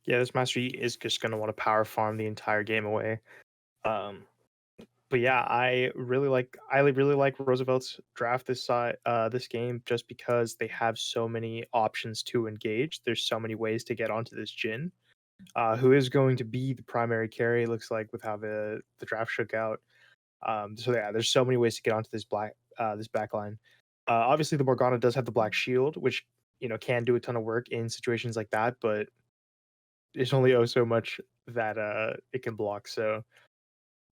yeah, this Master Yi is just gonna want to power farm the entire game away. But yeah, I really like Roosevelt's draft this game just because they have so many options to engage. There's so many ways to get onto this Jhin, who is going to be the primary carry. It looks like with how the draft shook out. So yeah, there's so many ways to get onto this back line. Obviously, the Morgana does have the Black Shield, which can do a ton of work in situations like that, but there's only so much that it can block. So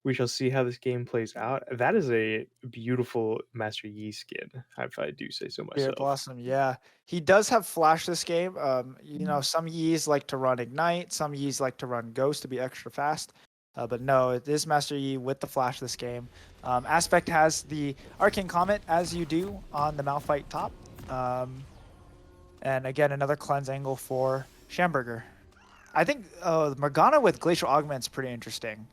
We shall see how this game plays out. That is a beautiful Master Yi skin, if I do say so Spirit myself. Blossom, yeah. He does have flash this game. You know, some Yis like to run Ignite, some Yis like to run Ghost to be extra fast. But no, it is Master Yi with the flash this game. Aspect has the Arcane Comet, as you do on the Malphite top. And again, another cleanse angle for Schamberger. I think Morgana with Glacial Augment's pretty interesting.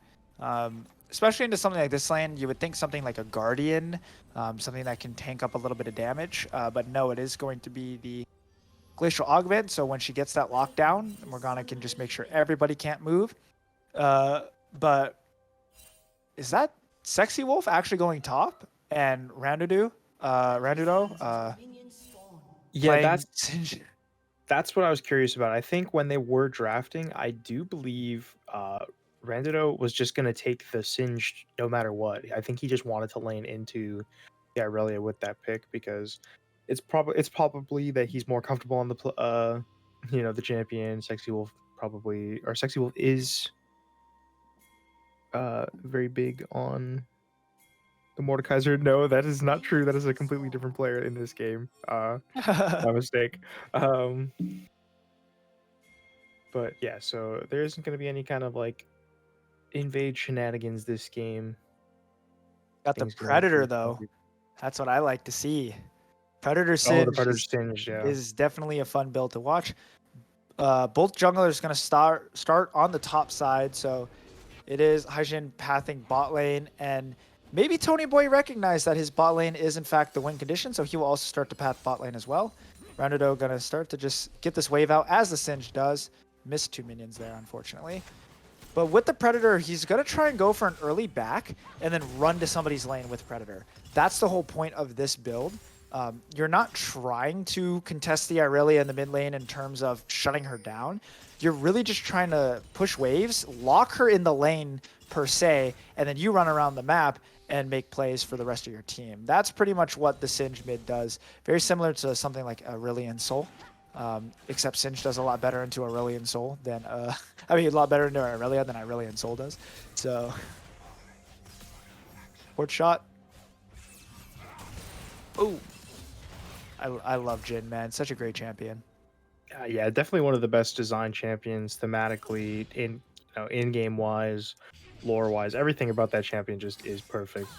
Especially into something like this lane, you would think something like a Guardian, something that can tank up a little bit of damage. But no, it is going to be the Glacial Augment. So when she gets that lockdown, Morgana can just make sure everybody can't move. But is that Sexy Wolf actually going top? And Randudo, Yeah, playing that's what I was curious about. I think when they were drafting, I do believe Randido was just gonna take the Singed no matter what. I think he just wanted to lane into the Irelia with that pick because it's probably that he's more comfortable on the the champion. Sexy Wolf probably, or Sexy Wolf is very big on the Mordekaiser. No, that is not true. That is a completely different player in this game. My mistake. Um, but yeah, so there isn't going to be any kind of like invade shenanigans this game. Got the Things Predator though. That's what I like to see. Predator Oh, the Singe Predator Singed, yeah. is definitely a fun build to watch. Both junglers going to start on the top side, so it is Haijin pathing bot lane, and maybe Tony Boy recognized that his bot lane is in fact the win condition, so he will also start to path bot lane as well. Randudo going to start to just get this wave out as the Singe does. Missed 2 minions there, unfortunately. But with the Predator, he's going to try and go for an early back and then run to somebody's lane with Predator. That's the whole point of this build. You're not trying to contest the Irelia in the mid lane in terms of shutting her down. You're really just trying to push waves, lock her in the lane per se, and then you run around the map and make plays for the rest of your team. That's pretty much what the Singe mid does. Very similar to something like Aurelion Soul. Except Singe does a lot better into Aurelion Soul than, I mean, a lot better into Irelia than Aurelion Soul does. So, port shot. Oh, I love Jhin, man. Such a great champion. Yeah, definitely one of the best designed champions thematically, in game wise, lore wise. Everything about that champion just is perfect.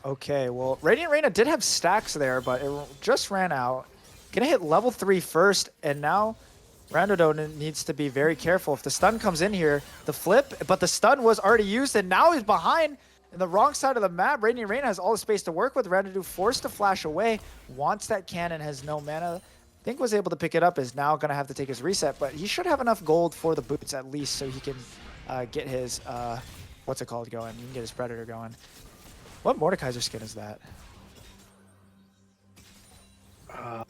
Okay, well, Radiant Reina did have stacks there, but it just ran out. Gonna hit level 3 first, and now Randudo needs to be very careful. If the stun comes in here, the flip, but the stun was already used, and now he's behind in the wrong side of the map. Radiant Reina has all the space to work with. Randudo forced to flash away, wants that cannon, has no mana. I think was able to pick it up, is now gonna have to take his reset, but he should have enough gold for the boots at least so he can get his, what's it called going? He can get his Predator going. What Mordekaiser skin is that?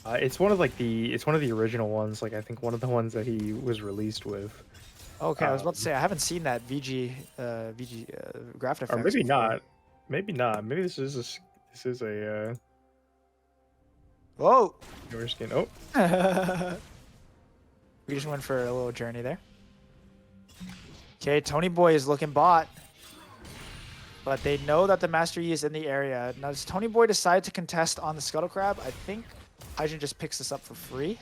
It's one of the original ones. Like I think one of the ones that he was released with. Okay, I was about to say I haven't seen that VG graph effect. Or maybe not. Maybe not. Maybe this is a Whoa! newer skin. Oh, We just went for a little journey there. Okay, Tony Boy is looking bot. But they know that the Master Yi is in the area. Now, does Tony Boy decide to contest on the Scuttle Crab? I think Haijin just picks this up for free.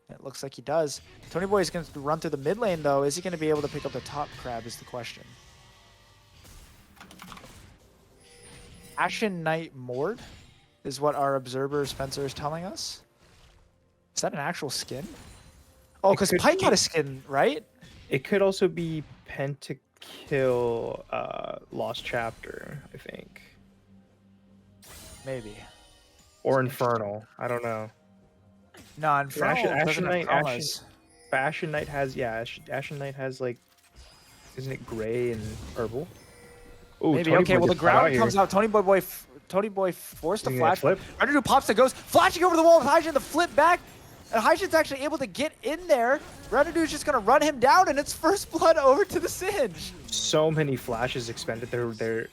It looks like he does. Tony Boy is going to run through the mid lane, though. Is he going to be able to pick up the top crab is the question. Ashen Knight Mord is what our observer Spencer is telling us. Is that an actual skin? Oh, because Pike had a skin, right? it could also be Pentakill Lost Chapter, I think. Maybe. Or Infernal. I don't know. No, Infernal doesn't have promos. Ashen Knight has, Ashen Knight has, like, isn't it gray and purple? Ooh, Maybe. Tony Okay, Boy well, the just got out ground here. comes out. Tony Boy forced the Using flash. that flip. Randudo pops the ghost, flashing over the wall with Haijin, the flip back. And Haijin's actually able to get in there. Randudo's just going to run him down, and it's first blood over to the Singe. So many flashes expended there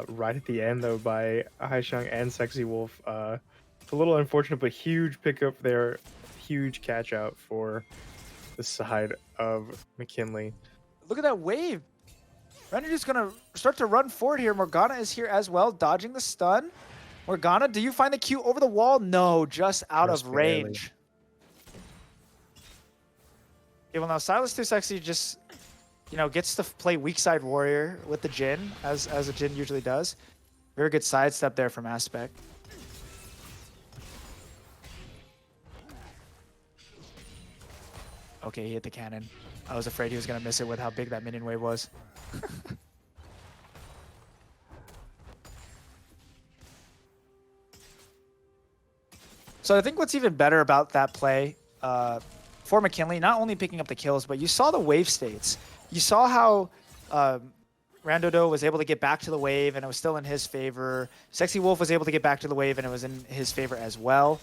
right at the end, though, by Haisheng and Sexy Wolf. It's a little unfortunate, but huge pickup there. Huge catch out for the side of McKinley. Look at that wave. Renedu's gonna start to run forward here. Morgana is here as well, dodging the stun. Morgana, do you find the Q over the wall? No, just out of Just barely. range. Okay, well now Silas Too Sexy just, you know, gets to play weak side warrior with the Jhin, as a Jhin usually does. Very good sidestep there from Aspect. Okay, he hit the cannon. I was afraid he was gonna miss it with how big that minion wave was. So I think what's even better about that play for McKinley, not only picking up the kills, but you saw the wave states. You saw how Randodo was able to get back to the wave and it was still in his favor. Sexy Wolf was able to get back to the wave and it was in his favor as well.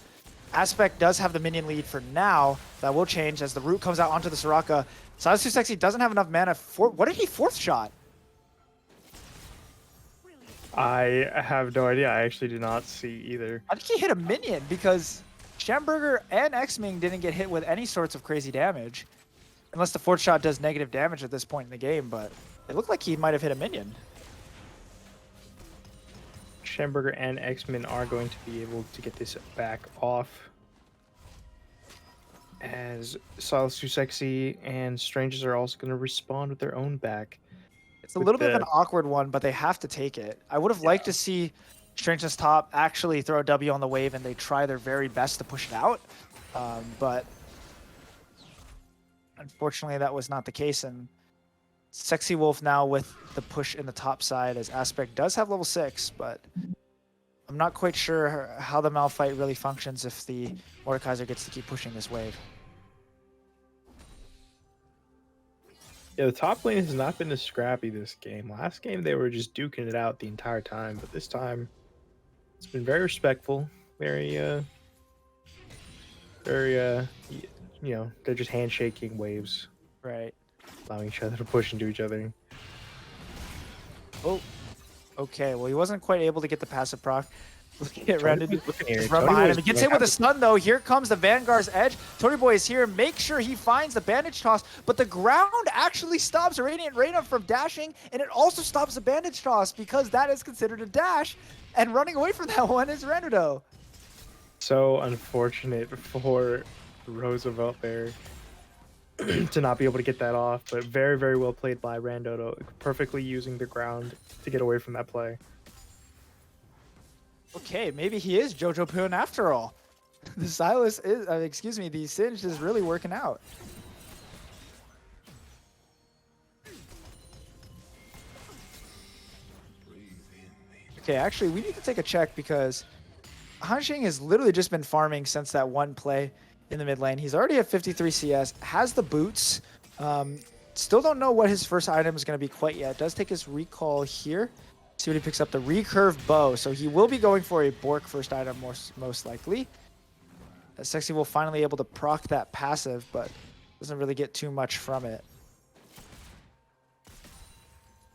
Aspect does have the minion lead for now. That will change as the root comes out onto the Soraka. Silas Too Sexy doesn't have enough mana for... What did he fourth shot? I have no idea. I actually did not see either. I think he hit a minion because Schamberger and X-Ming didn't get hit with any sorts of crazy damage. Unless the fourth shot does negative damage at this point in the game, but it looked like he might have hit a minion. Schamberger and X-Men are going to be able to get this back off. As Silas Too Sexy and Strangers are also going to respond with their own back. It's a little bit of an awkward one, but they have to take it. I would have liked to see Strangeness Top actually throw a W on the wave and they try their very best to push it out. But unfortunately, that was not the case. And Sexy Wolf now with the push in the top side as Aspect does have level 6, but I'm not quite sure how the Malphite really functions if the Mordekaiser gets to keep pushing this wave. Yeah, the top lane has not been as scrappy this game. Last game, they were just duking it out the entire time, but this time, it's been very respectful, very, you know, they're just handshaking waves. Right. Allowing each other to push into each other. Oh, okay. Well, he wasn't quite able to get the passive proc. Looking at Random. Just Run behind him. He gets hit with a stun, though. Here comes the Vanguard's Edge. Tony Boy is here. Make sure he finds the bandage toss, but the ground actually stops Radiant Reyna from dashing, and it also stops the bandage toss because that is considered a dash, and running away from that one is Randudo. So unfortunate for Roosevelt there to not be able to get that off, but very, very well played by Randodo, perfectly using the ground to get away from that play. Okay, maybe he is Jojo Poon after all. The Silas is, excuse me, the Singe is really working out. Okay, actually, we need to take a check because Hanxing has literally just been farming since that one play in the mid lane. He's already at 53 CS, has the boots. Still don't know what his first item is going to be quite yet. Does take his recall here. See what he picks up, the recurve bow. So he will be going for a Bork first item most likely. Sexy will finally able to proc that passive, but doesn't really get too much from it.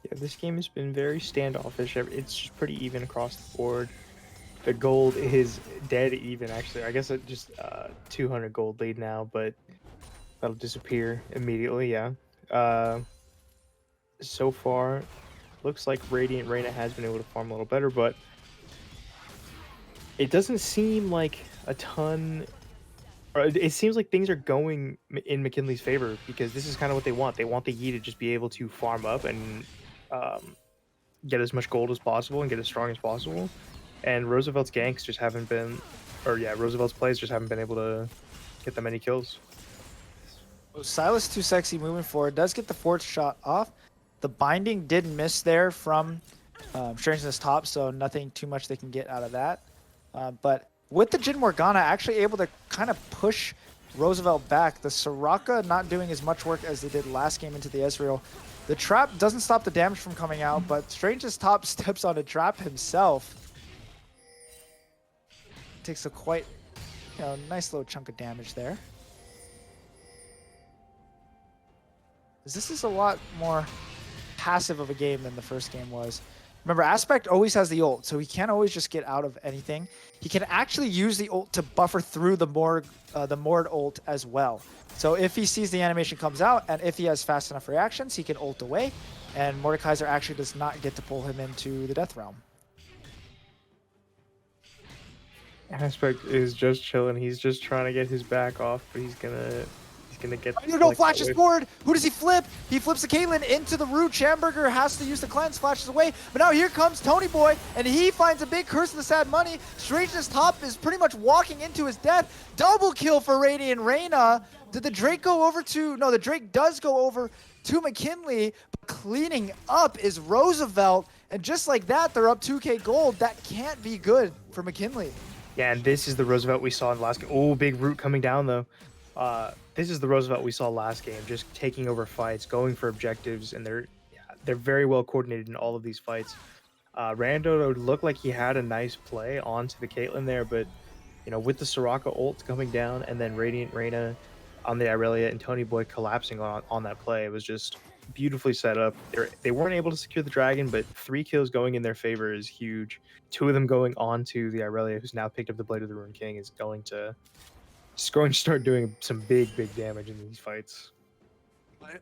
Yeah, this game has been very standoffish. It's just pretty even across the board. The gold is dead even, actually. I guess it just 200 gold lead now, but that'll disappear immediately, yeah. So far, looks like Radiant Reyna has been able to farm a little better, but it doesn't seem like a ton... Or it seems like things are going in McKinley's favor because this is kind of what they want. They want the Yi to just be able to farm up and get as much gold as possible and get as strong as possible. And Roosevelt's ganks just haven't been... Or yeah, Roosevelt's plays just haven't been able to get that many kills. Silas Too Sexy moving forward. Does get the fourth shot off. The binding did miss there from Strangeness Top, so nothing too much they can get out of that. But with the Jhin Morgana actually able to kind of push Roosevelt back, the Soraka not doing as much work as they did last game into the Ezreal. The trap doesn't stop the damage from coming out, but Strangeness Top steps on a trap himself. Takes a quite, you know, nice little chunk of damage there. This is a lot more passive of a game than the first game was. Remember, Aspect always has the ult, so he can't always just get out of anything. He can actually use the ult to buffer through the Mord ult as well. So if he sees the animation comes out, and if he has fast enough reactions, he can ult away, and Mordekaiser actually does not get to pull him into the Death Realm. Aspect is just chilling. He's just trying to get his back off, but he's gonna get. No, flashes forward. Who does he flip? He flips the Caitlyn into the root. Schamberger has to use the cleanse, flashes away. But now here comes Tony Boy, and he finds a big curse of the sad money. Strangeness Top is pretty much walking into his death. Double kill for Radiant Reyna. Did the Drake go over to... No, the Drake does go over to McKinley. But cleaning up is Roosevelt. And just like that, they're up 2k gold. That can't be good for McKinley. Yeah, and this is the Roosevelt we saw in the last game. Oh, big root coming down, though. This is the Roosevelt we saw last game, just taking over fights, going for objectives, and they're very well coordinated in all of these fights. Rando looked like he had a nice play onto the Caitlyn there, but you know, with the Soraka ult coming down and then Radiant Reyna on the Irelia and Tony Boy collapsing on that play, it was just beautifully set up. They weren't able to secure the dragon, but 3 kills going in their favor is huge. 2 of them going on to the Irelia, who's now picked up the Blade of the Ruined King, is going to start doing some big damage in these fights.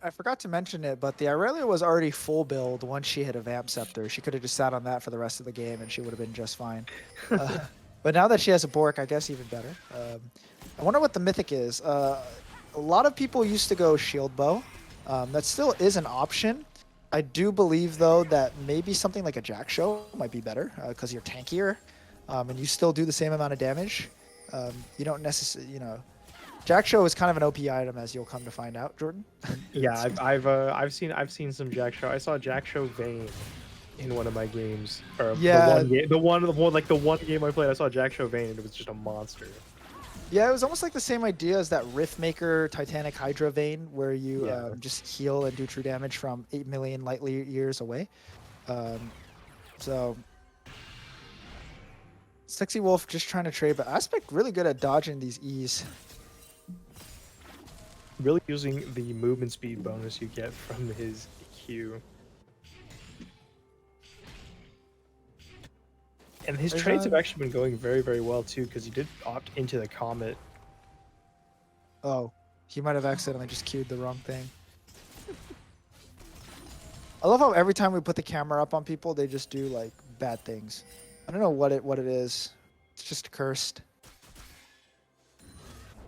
I forgot to mention it, but the Irelia was already full build once she hit a Vamp Scepter. She could have just sat on that for the rest of the game and she would have been just fine. But now that she has a Bork, I guess even better. I wonder what the mythic is. A lot of people used to go Shield Bow. That still is an option. I do believe, though, that maybe something like a Jack Show might be better because you're tankier and you still do the same amount of damage. You don't necessarily, you know, Jack Show is kind of an OP item, as you'll come to find out, Jordan. Yeah, I've seen some Jack Show. I saw Jack Show Vayne in one of my games, or Yeah. the one game I played. I saw Jack Show Vayne, and it was just a monster. Yeah, it was almost like the same idea as that Riftmaker Titanic Hydra vein, where you just heal and do true damage from 8 million light years away. So Sexy Wolf just trying to trade, but Aspect really good at dodging these E's. Really using the movement speed bonus you get from his Q. And his trades have actually been going very well too, because he did opt into the Comet. Oh, he might have accidentally just queued the wrong thing. I love how every time we put the camera up on people, they just do like bad things. I don't know what it is. It's just cursed.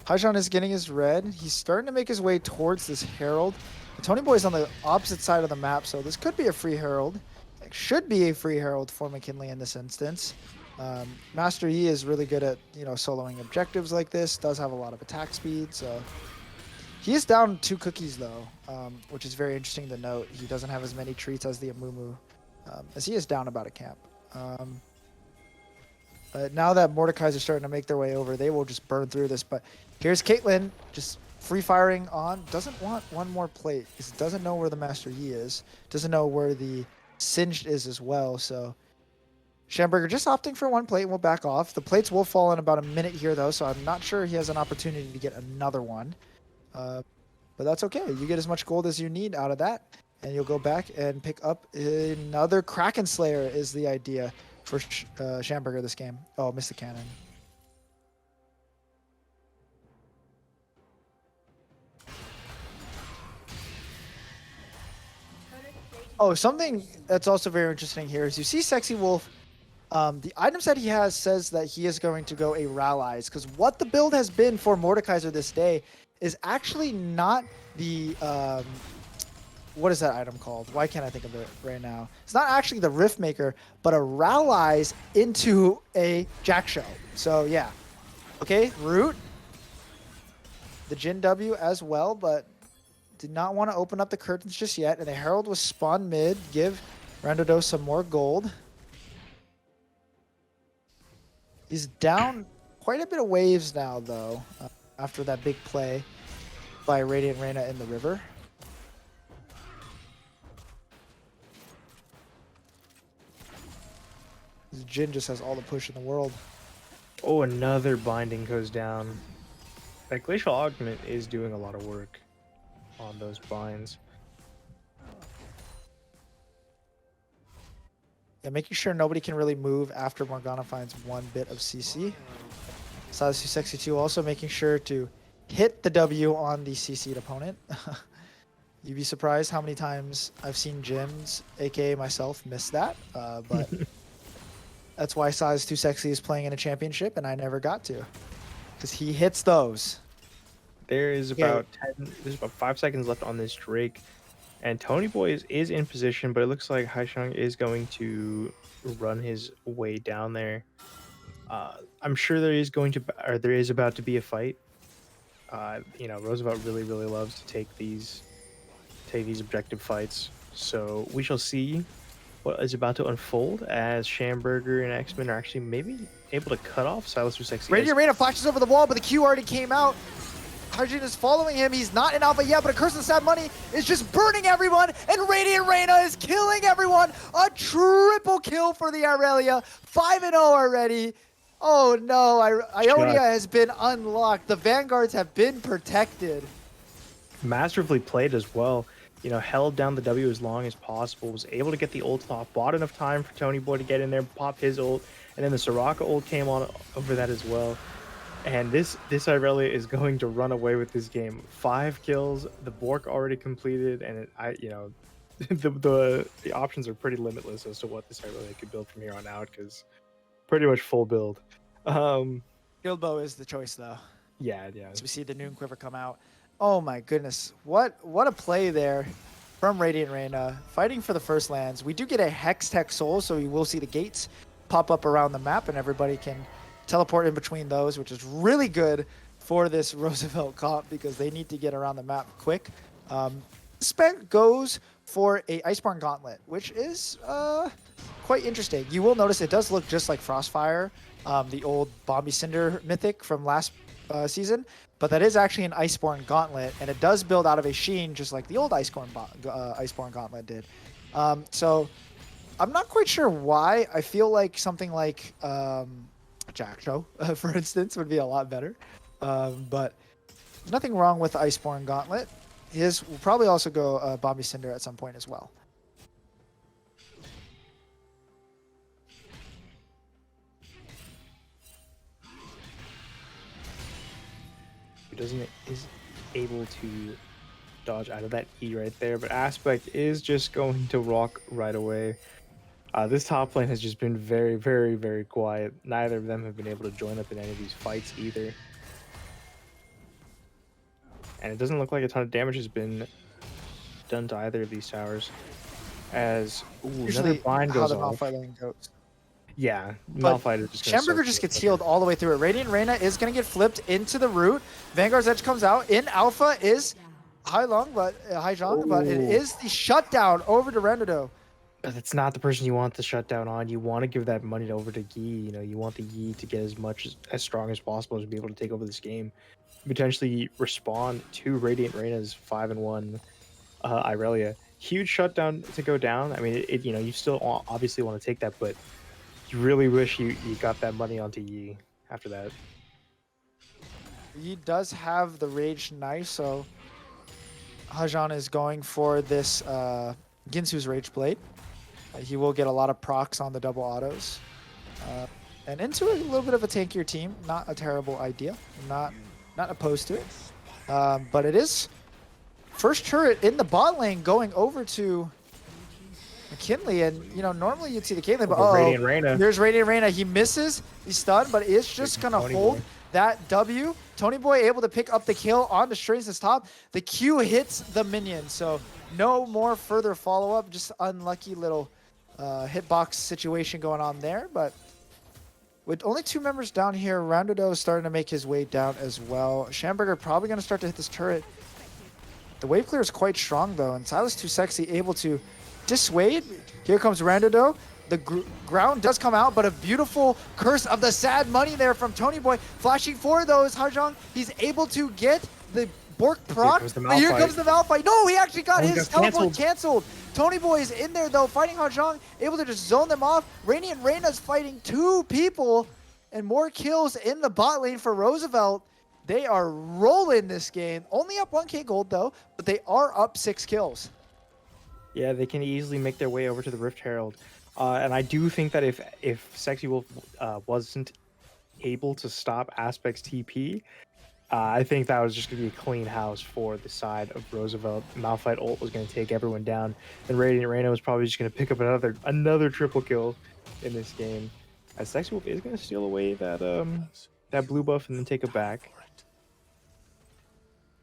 Haijan is getting his red. He's starting to make his way towards this Herald. The Tony Boy's on the opposite side of the map, so this could be a free Herald. It should be a free Herald for McKinley in this instance. Master Yi is really good at, you know, soloing objectives like this. Does have a lot of attack speed, so he is down 2 cookies though, which is very interesting to note. He doesn't have as many treats as the Amumu, as he is down about a camp. Now that Mordekaiser are starting to make their way over, they will just burn through this. But here's Caitlyn just free firing on. Doesn't want one more plate because doesn't know where the Master Yi is. Doesn't know where the Singed is as well. So Schamberger just opting for 1 plate and will back off. The plates will fall in about a minute here though, so I'm not sure he has an opportunity to get another one. But that's okay. You get as much gold as you need out of that, and you'll go back and pick up another Kraken Slayer is the idea for Schamberger this game. Oh, missed the cannon. Oh, something that's also very interesting here is you see Sexy Wolf. The items that he has says that he is going to go a Rallies, because what the build has been for Mordekaiser this day is actually not the what is that item called? Why can't I think of it right now? It's not actually the Riftmaker, but a Rallies into a Jack Show. So yeah, okay, Root, the Jin W as well, but did not want to open up the curtains just yet, and the Herald was spawned mid, give Randodo some more gold. He's down quite a bit of waves now, though, after that big play by Radiant Reyna in the river. This Jin just has all the push in the world. Oh, another binding goes down. That Glacial Augment is doing a lot of work on those binds. Yeah, making sure nobody can really move after Morgana finds one bit of CC. Silas Too Sexy 2 also making sure to hit the W on the CC'd opponent. You'd be surprised how many times I've seen gyms, aka myself, miss that. But that's why Size Too Sexy is playing in a championship, and I never got to, because he hits those. There is Okay, about 10, there's about 5 seconds left on this Drake, and Tony Boy is in position, but it looks like Haisheng is going to run his way down there. I'm sure there is about to be a fight. Roosevelt really loves to take these objective fights, so we shall see what is about to unfold as Schamberger and X-Men are actually maybe able to cut off Silas Too Sexy. Radiant Reina flashes over the wall, but the Q already came out. Hydrogen is following him. He's not in alpha yet, but a Curse of Sad Money is just burning everyone, and Radiant Reina is killing everyone. A triple kill for the Irelia. 5-0 already. Oh no, Ionia has been unlocked. The Vanguards have been protected. Masterfully played as well. Held down the W as long as possible, was able to get the ult off, bought enough time for Tony Boy to get in there, pop his ult, and then the Soraka ult came on over that as well. And this Irelia is going to run away with this game. 5 kills, the Bork already completed, and the options are pretty limitless as to what this Irelia could build from here on out, because pretty much full build. Guild Bow is the choice though. Yeah. So we see the Noon Quiver come out. Oh my goodness, what a play there from Radiant Reina, fighting for the first lands. We do get a Hex Tech Soul, so you will see the gates pop up around the map, and everybody can teleport in between those, which is really good for this Roosevelt comp because they need to get around the map quick. Spec goes for a Iceborne Gauntlet, which is quite interesting. You will notice it does look just like Frostfire, the old Bombi Cinder mythic from last season, but that is actually an Iceborne Gauntlet, and it does build out of a Sheen just like the old Iceborne Gauntlet did. So I'm not quite sure why. I feel like something like Jackjo, for instance, would be a lot better. But there's nothing wrong with the Iceborne Gauntlet. His will probably also go Bombi Cinder at some point as well. Is able to dodge out of that E right there, but Aspect is just going to rock right away. This top lane has just been very quiet. Neither of them have been able to join up in any of these fights either. And it doesn't look like a ton of damage has been done to either of these towers. As another bind goes off. Lane goes. Yeah, But Malphite is just Schamberger just gets healed all the way through it. Radiant Reina is going to get flipped into the root. Vanguard's Edge comes out. In alpha is Hailong, but it is the shutdown over to Renado. But it's not the person you want the shutdown on. You want to give that money over to Yi. You want the Yi to get as strong as possible to be able to take over this game, potentially respond to Radiant Reina's 5-1 Irelia. Huge shutdown to go down. I mean, you still obviously want to take that, but you really wish you got that money onto Yi after that. Yi does have the Rage Knife, so Hajan is going for this Ginsu's Rage Blade. He will get a lot of procs on the double autos. And into a little bit of a tankier team. Not a terrible idea. I'm not opposed to it. But it is first turret in the bot lane going over to McKinley, and normally you'd see the Caitlyn, but Radiant Reina. There's Radiant Reina. He misses, he's stunned, but it's just gonna hold that W. Tony Boy able to pick up the kill on the Strains' top. The Q hits the minion, so no more further follow-up. Just unlucky little hitbox situation going on there, but with only 2 members down here, Roundodo is starting to make his way down as well. Schamberger probably gonna start to hit this turret. The wave clear is quite strong though, and Silas Too Sexy able to dissuade. Here comes Randodo. The ground does come out, but a beautiful Curse of the Sad Money there from Tony Boy. Flashing for those, Hajong. He's able to get the Bork proc. Here comes the Malphite. No, he actually got his teleport canceled. Tony Boy is in there though, fighting Hajong, able to just zone them off. Radiant Reina's fighting 2 people, and more kills in the bot lane for Roosevelt. They are rolling this game. Only up 1k gold though, but they are up 6 kills. Yeah, they can easily make their way over to the Rift Herald. And I do think that if Sexy Wolf wasn't able to stop Aspect's TP, I think that was just going to be a clean house for the side of Roosevelt. Malphite ult was going to take everyone down, and Radiant Reina was probably just going to pick up another triple kill in this game. As Sexy Wolf is going to steal away that blue buff and then take it back.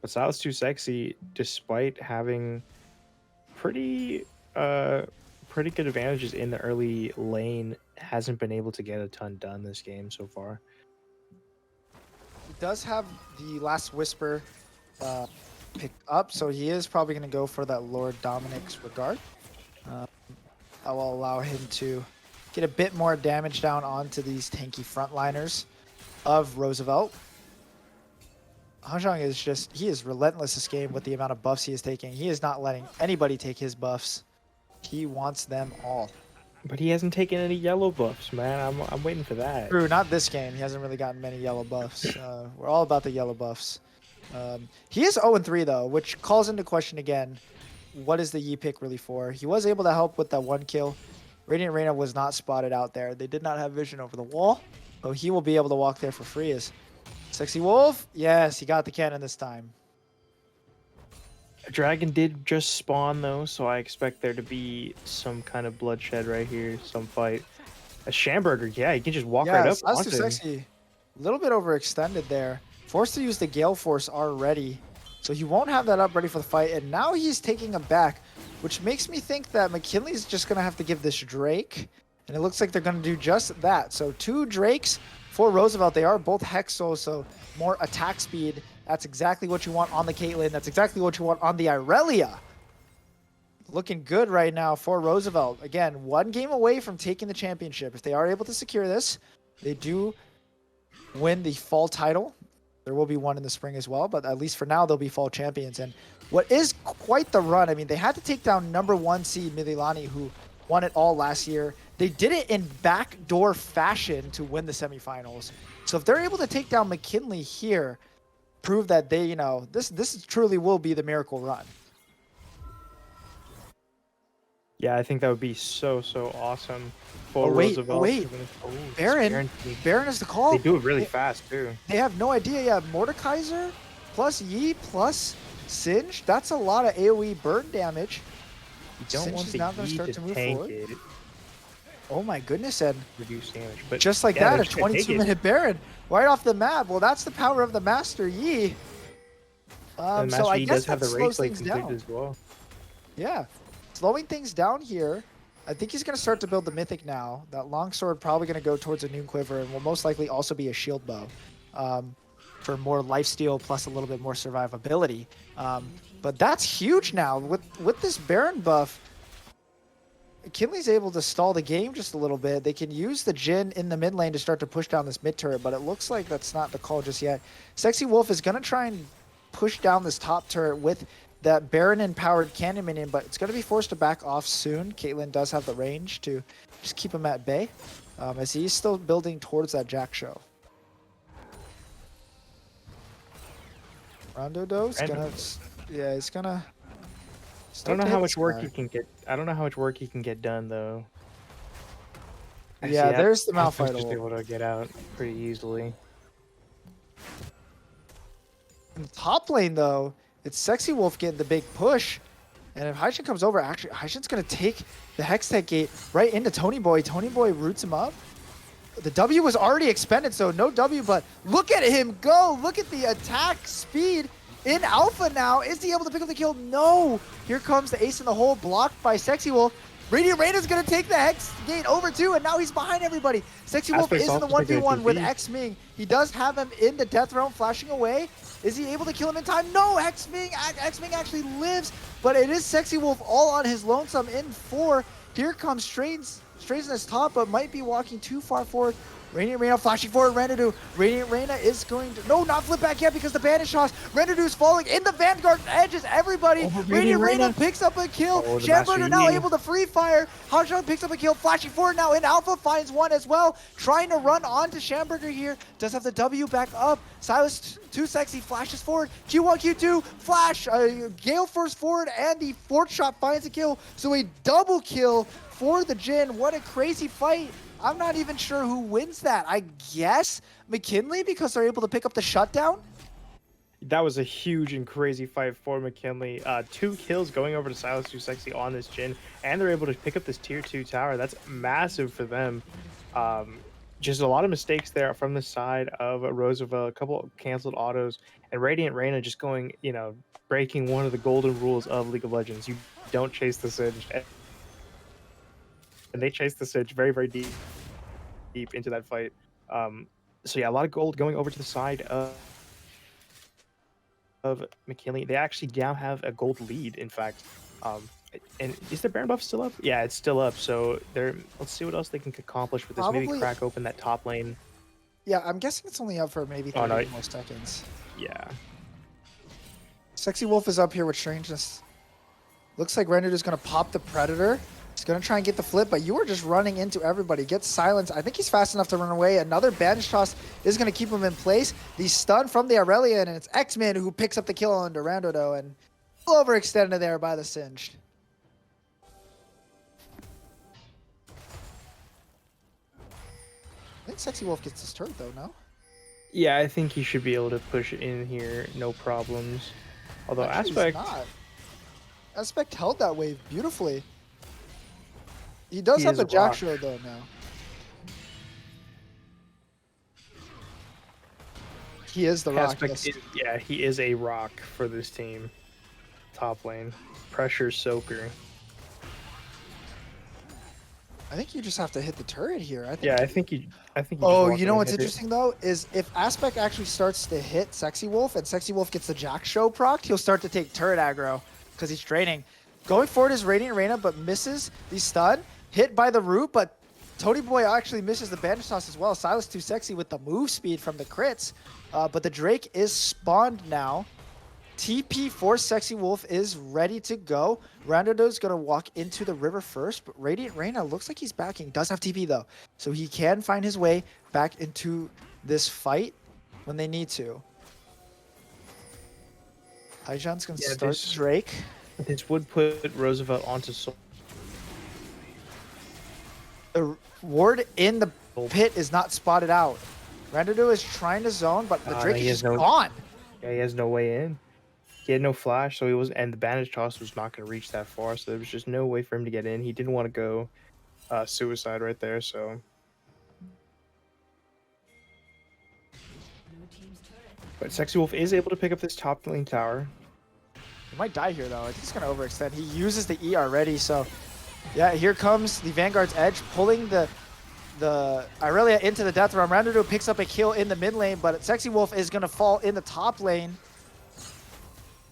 But Silas Too Sexy, despite having pretty uh pretty good advantages in the early lane, hasn't been able to get a ton done this game so far. He does have the Last Whisper uh, picked up, so he is probably going to go for that Lord Dominic's Regard. Uh, that will allow him to get a bit more damage down onto these tanky frontliners of Roosevelt. Hanzhong is just, he is relentless this game with the amount of buffs he is taking. He is not letting anybody take his buffs. He wants them all. But he hasn't taken any yellow buffs, man. I'm waiting for that. True, not this game. He hasn't really gotten many yellow buffs. We're all about the yellow buffs. He is 0-3 though, which calls into question again, what is the Yi pick really for? He was able to help with that 1 kill. Radiant Reina was not spotted out there. They did not have vision over the wall, so he will be able to walk there for free. As Sexy Wolf, yes, he got the cannon this time. A dragon did just spawn though, so I expect there to be some kind of bloodshed right here, some fight. A Schamberger, yeah, he can just walk right up. That's Too Sexy. A little bit overextended there. Forced to use the Gale Force already, so he won't have that up ready for the fight. And now he's taking him back, which makes me think that McKinley's just gonna have to give this Drake, and it looks like they're gonna do just that. So 2 Drakes for Roosevelt. They are both Hexo, so more attack speed. That's exactly what you want on the Caitlyn. That's exactly what you want on the Irelia. Looking good right now for Roosevelt. Again, 1 game away from taking the championship. If they are able to secure this, they do win the fall title. There will be one in the spring as well, but at least for now, they'll be fall champions. And what is quite the run, I mean, they had to take down #1 seed Mililani, who won it all last year. They did it in backdoor fashion to win the semifinals. So if they're able to take down McKinley here, prove that they, you know, this truly will be the miracle run. Yeah, I think that would be so awesome for Roosevelt. Oh wait, Baron is the call. They do it really fast too. They have no idea. Yeah, Mordekaiser plus Yi plus Singe. That's a lot of AoE burn damage. You don't want the Yi to tank it. Oh my goodness, and reduce damage. But just like yeah, that, a 22-minute Baron right off the map. Well, that's the power of the Master Yi. And so I Yi guess does have that the race slows like things completed down. as well. Yeah, slowing things down here. I think he's going to start to build the Mythic now. That longsword probably going to go towards a Noon Quiver and will most likely also be a shield bow for more lifesteal plus a little bit more survivability. But that's huge now. With this Baron buff, Kinley's able to stall the game just a little bit. They can use the Jhin in the mid lane to start to push down this mid turret, but it looks like that's not the call just yet. Sexy Wolf is going to try and push down this top turret with that Baron-empowered cannon minion, but it's going to be forced to back off soon. Caitlyn does have the range to just keep him at bay, as he's still building towards that Jack show. Rondo Doe's gonna, yeah, he's gonna. I don't know how much work he can get. I don't know how much work he can get done though. Yeah, there's the Malphite just able to get out pretty easily. In the top lane though, it's Sexy Wolf getting the big push. And if Haishin comes over, actually, Haishin's going to take the Hextech Gate right into Tony Boy. Tony Boy roots him up. The W was already expended, so no W, but look at him go. Look at the attack speed in Alpha now. Is he able to pick up the kill? No. Here comes the ace in the hole, blocked by Sexy Wolf. Radiant Raider's going to take the Hex Gate over too, and now he's behind everybody. Sexy Wolf is in the 1v1 with X-Ming. He does have him in the Death Realm, flashing away. Is he able to kill him in time? No, X-Ming actually lives, but it is Sexy Wolf all on his lonesome in 4. Here comes Strains in his top, but might be walking too far forward. Radiant Reina flashing forward, Renadu. Radiant Reina is going to... No, not flip back yet because the banish toss. Renadu's falling in the Vanguard, edges everybody. Over Radiant Reina picks up a kill. Oh, the Shamburger now Master Yi. able to free fire. Hajong picks up a kill, flashing forward now in Alpha, finds one as well. Trying to run onto Shamburger here. Does have the W back up. Silas too sexy, flashes forward. Q1, Q2, flash. Gale Force forward, and the fourth shot finds a kill. So a double kill for the Jhin. What a crazy fight. I'm not even sure who wins that. I guess McKinley, because they're able to pick up the shutdown. That was a huge and crazy fight for McKinley. 2 kills going over to Silas Too Sexy on this Jhin, and they're able to pick up this tier 2 tower. That's massive for them. Just a lot of mistakes there from the side of Roosevelt, a couple of canceled autos, and Radiant Reina just going, you know, breaking one of the golden rules of League of Legends. You don't chase the Singed. And they chased the Singed very, very deep into that fight. So yeah, a lot of gold going over to the side of McKinley. They actually now have a gold lead, in fact. And is their Baron buff still up? Yeah, it's still up. So let's see what else they can accomplish with this. Probably, maybe crack open that top lane. Yeah, I'm guessing it's only up for maybe 30 more seconds. Yeah. Sexy Wolf is up here with Strangeness. Looks like Rendered is going to pop the Predator. He's going to try and get the flip, but you are just running into everybody. Gets silenced. I think he's fast enough to run away. Another banish toss is going to keep him in place. The stun from the Aurelian, and it's X-Men who picks up the kill on Durando, though, and a little overextended there by the Singed. I think Sexy Wolf gets his turret, though, no? Yeah, I think he should be able to push it in here, no problems. Although Actually, Aspect... Aspect held that wave beautifully. He does have the Jack Show, though, now. He is the rock. Yes. Yeah, he is a rock for this team. Top lane. Pressure soaker. I think you just have to hit the turret here. I think you oh, you know what's interesting though is if Aspect actually starts to hit Sexy Wolf and Sexy Wolf gets the Jack Show proc, he'll start to take turret aggro because he's draining. Going forward is Radiant Reina, but misses the stun. Hit by the root, but Tony Boy actually misses the banish toss as well. Silas Too Sexy with the move speed from the crits, but the Drake is spawned now. TP for Sexy Wolf is ready to go. Randodo's going to walk into the river first, but Radiant Reina looks like he's backing. Does have TP though, so he can find his way back into this fight when they need to. Haijan's going to start Drake. This would put Roosevelt onto Soul. The ward in the pit is not spotted out. Randodo is trying to zone, but the Drake is just gone. Yeah, he has no way in. He had no flash, so he was, and the bandage toss was not going to reach that far, so there was just no way for him to get in. He didn't want to go suicide right there, so. But Sexy Wolf is able to pick up this top lane tower. He might die here though. I think he's going to overextend. He uses the E already, so yeah, here comes the Vanguard's Edge, pulling the Irelia into the death realm. Randodo picks up a kill in the mid lane, but Sexy Wolf is going to fall in the top lane.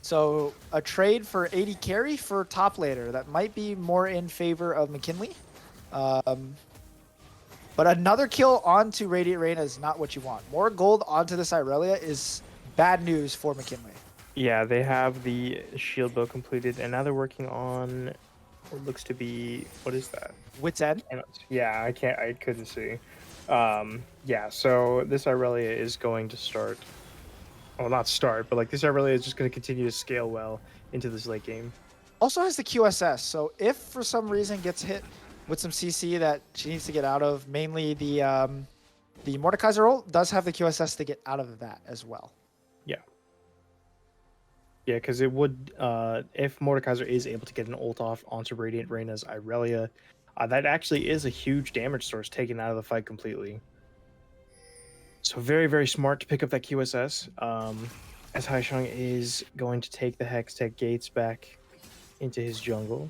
So a trade for AD carry for top laner. That might be more in favor of McKinley. But another kill onto Radiant Reina is not what you want. More gold onto this Irelia is bad news for McKinley. Yeah, they have the shield bow completed, and now they're working on what looks to be, what is that? Wit's End? Yeah, I couldn't see. Yeah, so this Irelia is going to start. Well, not start, but like this Irelia is just going to continue to scale well into this late game. Also has the QSS, so if for some reason gets hit with some CC that she needs to get out of, mainly the Mordekaiser ult does have the QSS to get out of that as well. Yeah. Yeah, because it would, if Mordekaiser is able to get an ult off onto Radiant Reina's Irelia, that actually is a huge damage source taken out of the fight completely. So very, very smart to pick up that QSS, as Haishang is going to take the Hextech Gates back into his jungle,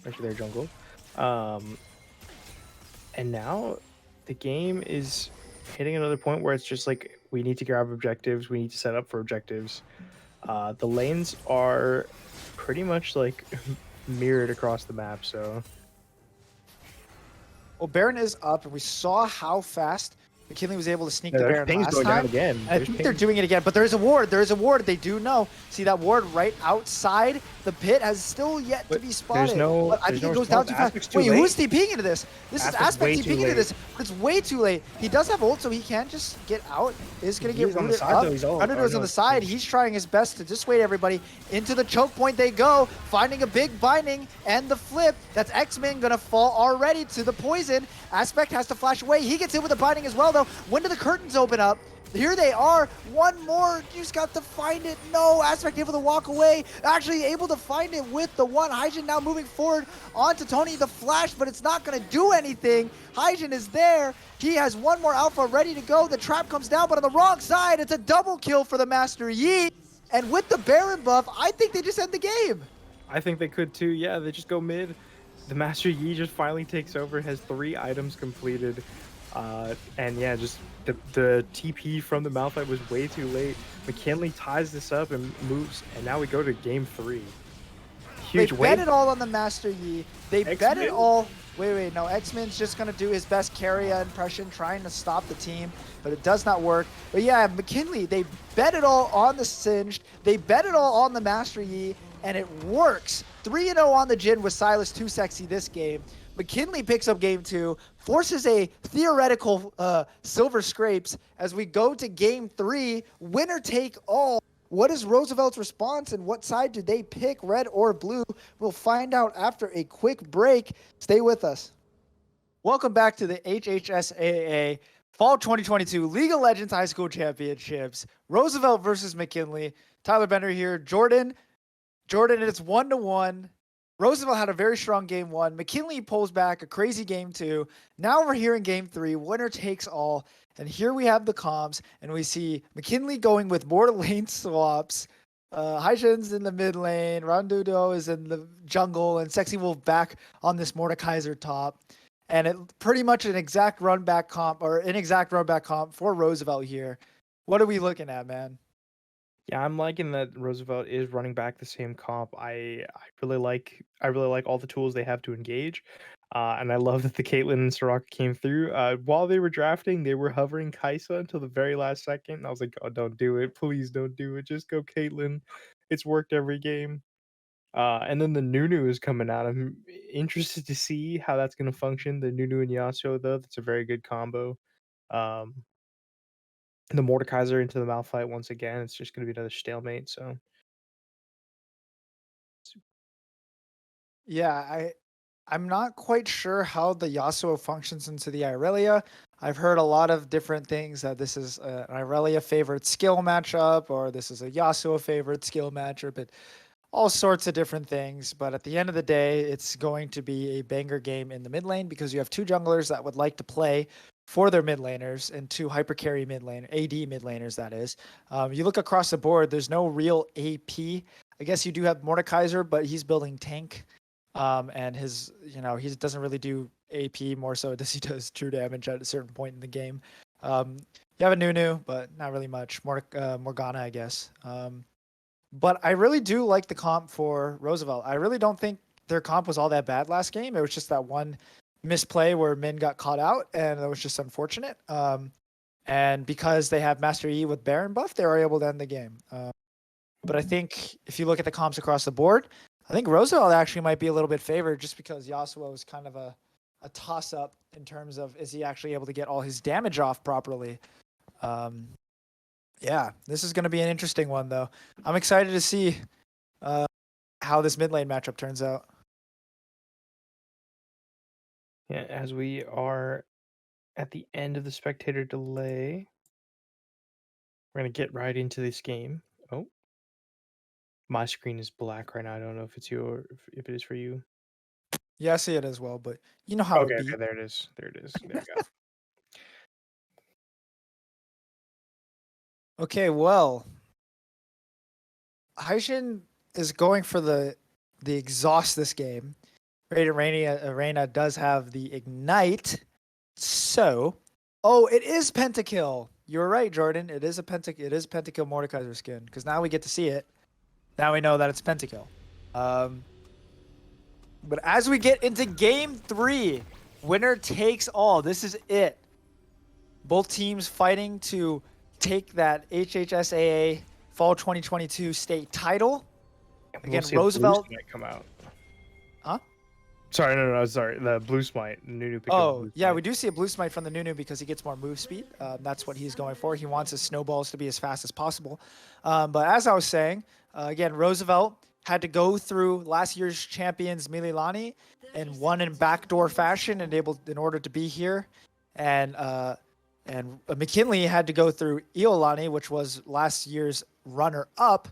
into their jungle. And now the game is hitting another point where it's just like, we need to grab objectives, we need to set up for objectives. The lanes are pretty much like mirrored across the map, so Well, Baron is up, and we saw how fast McKinley was able to sneak Yeah, the there's Baron pings last going down time. again. And I There's think they're pings. doing it again, but there is a ward. There is a ward. They do know. See that ward right outside the pit has still yet to But be there's spotted. no- But I there's think it no goes down response. too Aspect's fast. too Wait, late. who's TPing into this? This Aspect's is Aspect way too TPing into late. this, but it's way too late. He does have ult, so he can just get out. Is going to get He's on the rooted side, up. though. He's ult. Predator is Oh, on no. the side. He's trying his best to dissuade everybody. Into the choke point they go, finding a big binding, and the flip. That's X-Men going to fall already to the poison. Aspect has to flash away. He gets hit with the binding as well, though. When do the curtains open up? Here they are. One more. You just got to find it. No, Aspect able to walk away. Actually able to find it with the one. Hyjin now moving forward onto Tony the flash, but it's not going to do anything. Hyjin is there. He has one more alpha ready to go. The trap comes down, but on the wrong side, it's a double kill for the Master Yi. And with the Baron buff, I think they just end the game. I think they could too. Yeah, they just go mid. The Master Yi just finally takes over, has 3 items completed. And yeah, just the TP from the Malphite was way too late. McKinley ties this up and moves, and now we go to game 3. Huge They wave. bet it all on the Master Yi. They bet X-Men? it all. Wait, no. X-Men's just going to do his best carry impression, trying to stop the team, but it does not work. But yeah, McKinley, they bet it all on the Singed. They bet it all on the Master Yi, and it works. 3-0 on the Jhin with Silas too sexy this game. McKinley picks up game 2, forces a theoretical silver scrapes as we go to game 3, winner take all. What is Roosevelt's response and what side do they pick, red or blue? We'll find out after a quick break. Stay with us. Welcome back to the HHSAA Fall 2022 League of Legends High School Championships. Roosevelt versus McKinley. Tyler Bender here. Jordan, it's 1-1. Roosevelt had a very strong game 1. McKinley pulls back a crazy game 2. Now we're here in game 3. Winner takes all. And here we have the comms, and we see McKinley going with more lane swaps. Hyjin's in the mid lane. Rondudo is in the jungle, and Sexy Wolf back on this Mordekaiser top. And it pretty much an exact run back comp for Roosevelt here. What are we looking at, man? Yeah, I'm liking that Roosevelt is running back the same comp. I really like all the tools they have to engage. And I love that the Caitlyn and Soraka came through. While they were drafting, they were hovering Kaisa until the very last second. And I was like, oh, don't do it. Please don't do it. Just go Caitlyn. It's worked every game. And then the Nunu is coming out. I'm interested to see how that's going to function. The Nunu and Yasuo, though, that's a very good combo. Um, the Mordekaiser into the Malphite once again. It's just going to be another stalemate. So Yeah, I'm not quite sure how the Yasuo functions into the Irelia. I've heard a lot of different things that this is an Irelia favorite skill matchup, or this is a Yasuo favorite skill matchup, but all sorts of different things. But at the end of the day, it's going to be a banger game in the mid lane because you have 2 junglers that would like to play for their mid laners and 2 hyper carry mid lane, AD mid laners, that is. You look across the board, there's no real AP. I guess you do have Mordekaiser, but he's building tank. And his, he doesn't really do AP more so does he does true damage at a certain point in the game. You have a Nunu, but not really much. Morgana, I guess. But I really do like the comp for Roosevelt. I really don't think their comp was all that bad last game. It was just that one misplay where Min got caught out, and it was just unfortunate. And because they have Master Yi with Baron buff, they were able to end the game. But I think if you look at the comps across the board, I think Roosevelt actually might be a little bit favored just because Yasuo was kind of a toss-up in terms of is he actually able to get all his damage off properly. Yeah, this is going to be an interesting one, though. I'm excited to see how this mid lane matchup turns out. yeah, as we are at the end of the spectator delay, we're going to get right into this game. Oh, my screen is black right now. I don't know if it's you or if it is for you. Yeah, I see it as well, but you know how Okay, it be. there it is. There it is. There we go. Okay, well, Hyjin is going for the exhaust this game. Arena does have the ignite, so it is pentakill. You're right, Jordan. It is pentakill Mordekaiser skin because now we get to see it. Now we know that it's pentakill. But as we get into game 3, Winner takes all. This is it. Both teams fighting to take that HHSAA Fall 2022 state title. And Again, see a blue Roosevelt. smite come out. Huh? Sorry, no, sorry. The blue smite. Nunu picked up Oh, blue yeah, smite. we do see a blue smite from the Nunu because he gets more move speed. That's what he's going for. He wants his snowballs to be as fast as possible. But as I was saying, again, Roosevelt had to go through last year's champions Mililani and won in backdoor fashion and in order to be here. And McKinley had to go through Iolani, which was last year's runner-up.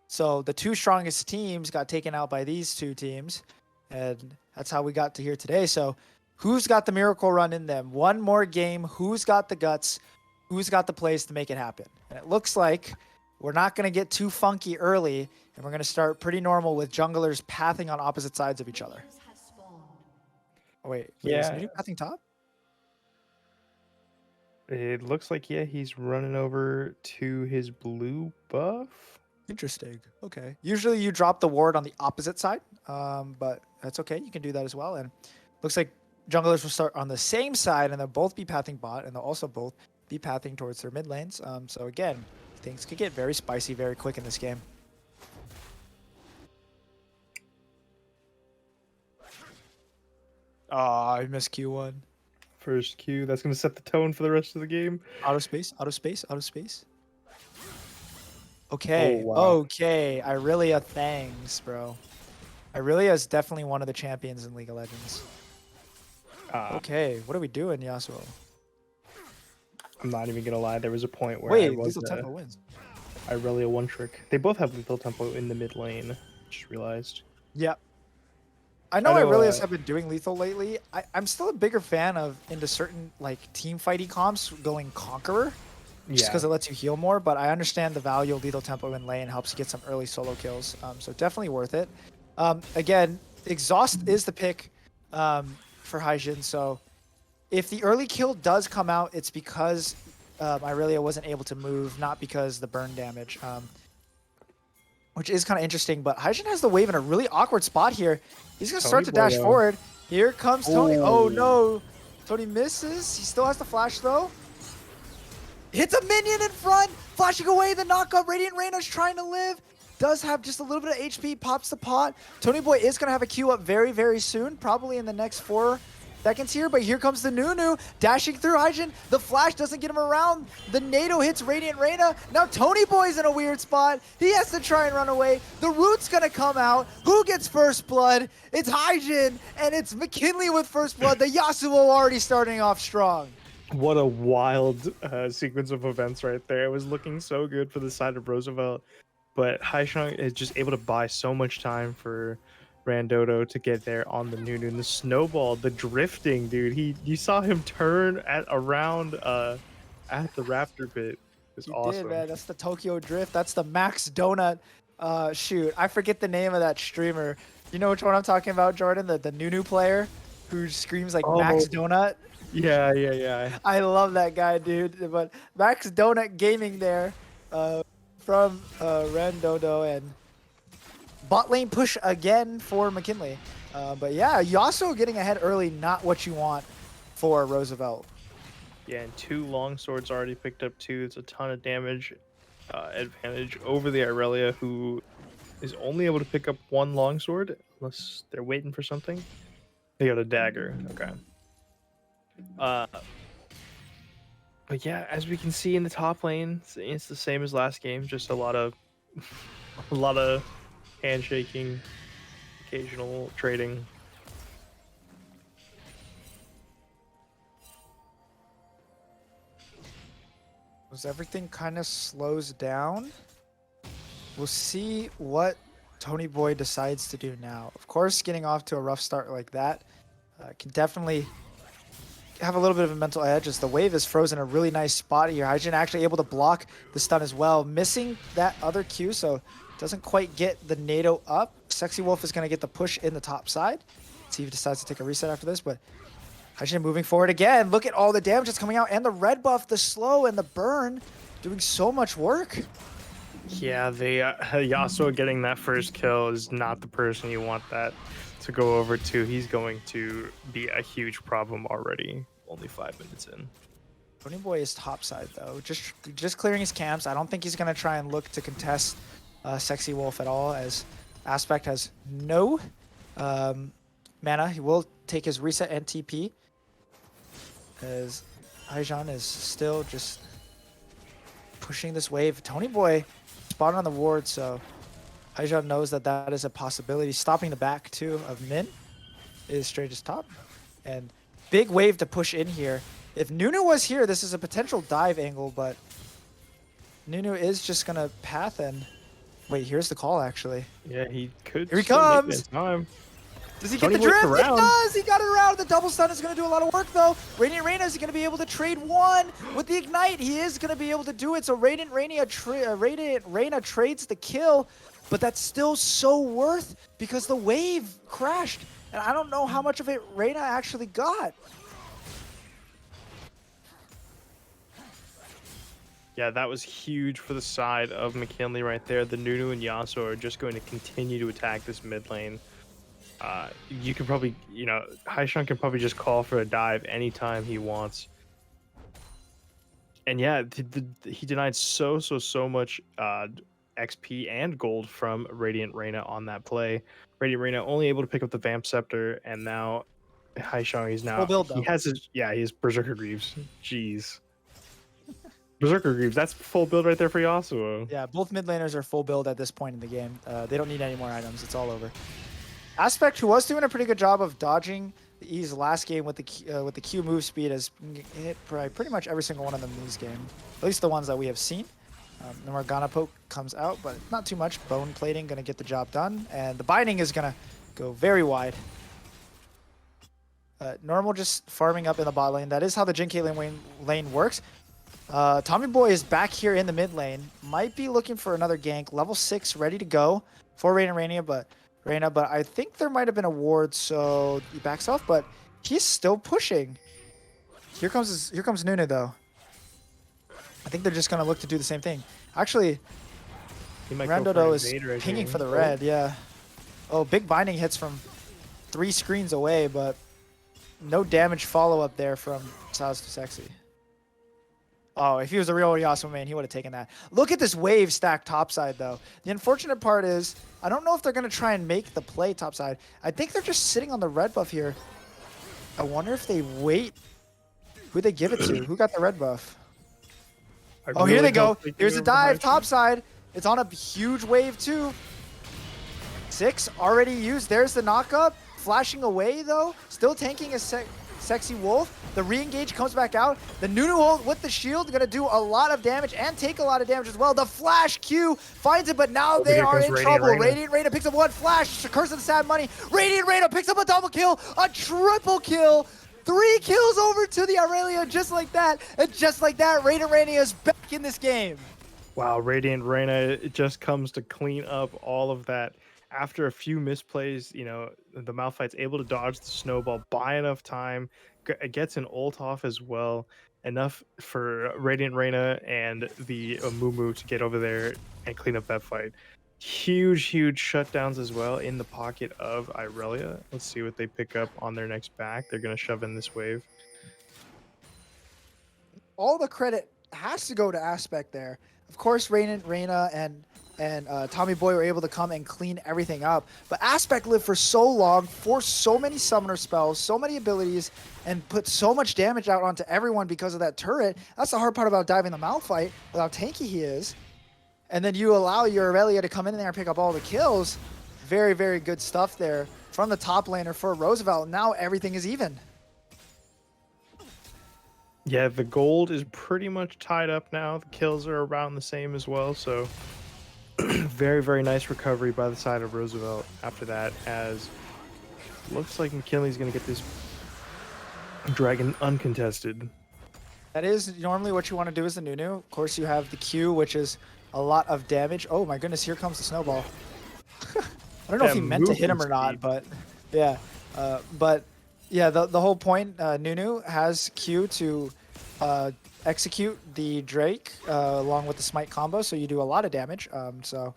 So the two strongest teams got taken out by these two teams, and that's how we got to here today. So who's got the miracle run in them? One more game. Who's got the guts? Who's got the plays to make it happen? And it looks like we're not going to get too funky early, and we're going to start pretty normal with junglers pathing on opposite sides of each other. Oh, wait. Yeah. Is Nunu pathing top? It looks like, yeah, he's running over to his blue buff. Interesting. Okay. Usually you drop the ward on the opposite side, but that's okay. You can do that as well. And looks like junglers will start on the same side, and they'll both be pathing bot, and they'll also both be pathing towards their mid lanes. So again, things could get very spicy very quick in this game. Ah, I missed Q1. First Q. That's going to set the tone for the rest of the game. Auto space, auto space, auto space. Okay, Oh, wow. okay. Irelia, thanks, bro. Irelia is definitely one of the champions in League of Legends. Okay, what are we doing, Yasuo? I'm not even going to lie. There was a point where Wait, Lethal Tempo wins. Irelia one trick. They both have lethal tempo in the mid lane. Just realized. Yep. I know I know, Irelias have been doing lethal lately. I'm still a bigger fan of into certain like team fighty comps going Conqueror, just because it lets you heal more. But I understand the value of lethal tempo in lane helps you get some early solo kills. So definitely worth it. Again, exhaust is the pick for Hyjin. So if the early kill does come out, it's because Irelia wasn't able to move, not because the burn damage. Which is kind of interesting, but Hyjin has the wave in a really awkward spot here. He's going to start to dash forward. Here comes Tony. Oh, no. Tony misses. He still has the flash, though. Hits a minion in front. Flashing away the knockup. Radiant Reyna's trying to live. Does have just a little bit of HP. Pops the pot. Tony Boy is going to have a Q up very, very soon. Probably in the next 4 seconds here, but here comes the Nunu dashing through Hyjin. The flash doesn't get him around. The NATO hits Radiant Reyna. Now Tony Boy's in a weird spot. He has to try and run away. The root's gonna come out. Who gets first blood? It's Hyjin, and it's McKinley with first blood. The Yasuo already starting off strong. What a wild sequence of events right there. It was looking so good for the side of Roosevelt, but Hyjin is just able to buy so much time for Randodo to get there on the Nunu. And the snowball, the drifting, dude. You saw him turn around at the Raptor pit. It's awesome. Did, man. That's the Tokyo Drift. That's the Max Donut. Shoot, I forget the name of that streamer. You know which one I'm talking about, Jordan? The Nunu player who screams like Max Donut. Yeah. I love that guy, dude. But Max Donut Gaming there from Randodo, and bot lane push again for McKinley. But yeah, Yasuo getting ahead early, not what you want for Roosevelt. Yeah, and 2 long swords already picked up too. It's a ton of damage advantage over the Irelia, who is only able to pick up 1 long sword unless they're waiting for something. They got a dagger. Okay. But yeah, as we can see in the top lane, it's the same as last game. Just a lot of handshaking, occasional trading. As everything kind of slows down, we'll see what Tony Boy decides to do now. Of course, getting off to a rough start like that can definitely have a little bit of a mental edge, as the wave is frozen in a really nice spot here. Hyjin actually able to block the stun as well, missing that other Q, so doesn't quite get the NATO up. Sexy Wolf is going to get the push in the top side. See if he decides to take a reset after this, but Hyjin moving forward again. Look at all the damage that's coming out, and the red buff, the slow, and the burn doing so much work. Yeah, the Yasuo getting that first kill is not the person you want that to go over to, he's going to be a huge problem already. Only 5 minutes in. Tony Boy is topside though, just clearing his camps. I don't think he's gonna try and look to contest Sexy Wolf at all, as Aspect has no mana. He will take his reset and TP, as Haijan is still just pushing this wave. Tony Boy spotted on the ward, so Haijan knows that that is a possibility. Stopping the back too of Min is straight as top, and big wave to push in here. If Nunu was here, this is a potential dive angle, but Nunu is just gonna path and wait. Here's the call, actually. Yeah, he could. Here he comes. Time. Does he get the drift? He does. He got it around. The double stun is gonna do a lot of work, though. Radiant Reina is gonna be able to trade one with the ignite. He is gonna be able to do it. So Radiant Reina trades the kill, but that's still so worth because the wave crashed, and I don't know how much of it Reina actually got. Yeah, that was huge for the side of McKinley right there. The Nunu and Yasuo are just going to continue to attack this mid lane. You can probably, Haishan can probably just call for a dive anytime he wants. And yeah, he denied so much XP and gold from Radiant Reina on that play. Radiant Reina only able to pick up the Vamp Scepter, and now Haishan, he's now, full build, he has his, he has Berserker Greaves. Jeez. Berserker Greaves, that's full build right there for Yasuo. Yeah, both mid laners are full build at this point in the game. They don't need any more items. It's all over. Aspect, who was doing a pretty good job of dodging the E's last game with the Q move speed, has hit pretty much every single one of them in this game. At least the ones that we have seen. The Morgana poke comes out, but not too much. Bone plating going to get the job done. And the binding is going to go very wide. Normal just farming up in the bot lane. That is how the Jhin Caitlyn lane works. Tommy Boy is back here in the mid lane. Might be looking for another gank. Level 6 ready to go for Reina, but I think there might have been a ward, so he backs off, but he's still pushing. Here comes Nunu though. I think they're just gonna look to do the same thing. Actually, Randodo is pinging for the red, yeah. Oh, big binding hits from 3 screens away, but no damage follow-up there from Sounds Too Sexy. Oh, if he was a real Yasuo main, he would have taken that. Look at this wave stack topside, though. The unfortunate part is, I don't know if they're going to try and make the play topside. I think they're just sitting on the red buff here. I wonder if they wait. Who they give it to? Who got the red buff? Oh, here they go. Here's a dive topside. It's on a huge wave, too. 6 already used. There's the knockup. Flashing away, though. Still tanking a Sexy Wolf. The re-engage comes back out. The Nunu ult with the shield going to do a lot of damage and take a lot of damage as well. The flash Q finds it, but now they are in trouble. Radiant Reina picks up 1 flash. Curse of the Sad Money. Radiant Reina picks up a double kill, a triple kill. 3 kills over to the Aurelia just like that. And just like that, Radiant Reina is back in this game. Wow, Radiant Reina, it just comes to clean up all of that. After a few misplays, the Malphite's able to dodge the snowball, buy enough time, gets an ult off as well. Enough for Radiant Reina and the Mumu to get over there and clean up that fight. Huge shutdowns as well in the pocket of Irelia. Let's see what they pick up on their next back. They're going to shove in this wave. All the credit has to go to Aspect there. Of course, Radiant Reina and Tommy Boy were able to come and clean everything up. But Aspect lived for so long, forced so many summoner spells, so many abilities, and put so much damage out onto everyone because of that turret. That's the hard part about diving the Malphite, with how tanky he is. And then you allow your Aurelia to come in there and pick up all the kills. Very, very good stuff there from the top laner for Roosevelt. Now everything is even. Yeah, the gold is pretty much tied up now. The kills are around the same as well, so very nice recovery by the side of Roosevelt after that, as looks like McKinley's going to get this dragon uncontested. That is normally what you want to do as the Nunu. Of course, you have the Q, which is a lot of damage. Oh my goodness, here comes the snowball. I don't know if he meant to hit him or not, but yeah. The whole point, Nunu has Q to execute the Drake along with the Smite combo, so you do a lot of damage. So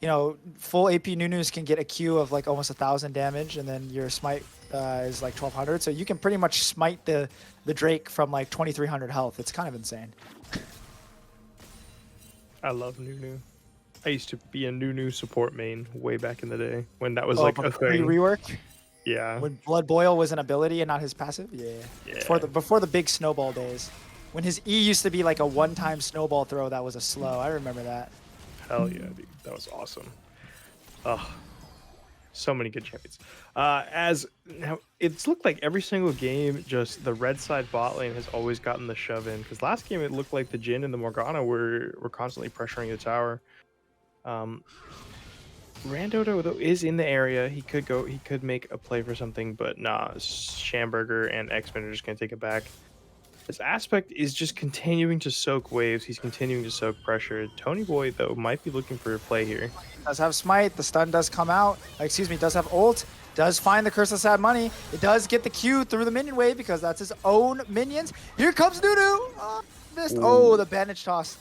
you know, full AP Nunus can get a Q of like almost 1,000 damage, and then your smite is like 1,200. So you can pretty much smite the Drake from like 2,300 health. It's kind of insane. I love Nunu. I used to be a Nunu support main way back in the day when that was Oh, like a before thing. rework, Yeah. when Blood Boil was an ability and not his passive. Yeah. Yeah. Before the big snowball days, when his E used to be like a one-time snowball throw that was a slow. I remember that. Hell yeah, dude. That was awesome. Oh, so many good champions. As now, it's looked like every single game, just the red side bot lane has always gotten the shove in. Because last game, it looked like the Jhin and the Morgana were constantly pressuring the tower. Randodo though is in the area. He could make a play for something, but nah. Schamberger and X-Men are just gonna take it back. This Aspect is just continuing to soak waves. He's continuing to soak pressure. Tony Boy though might be looking for a play here. Does have smite. The stun does come out. Excuse me. Does have ult. Does find the curse of sad money. It does get the Q through the minion wave because that's his own minions. Here comes Nunu. Oh, missed. Oh, the bandage toss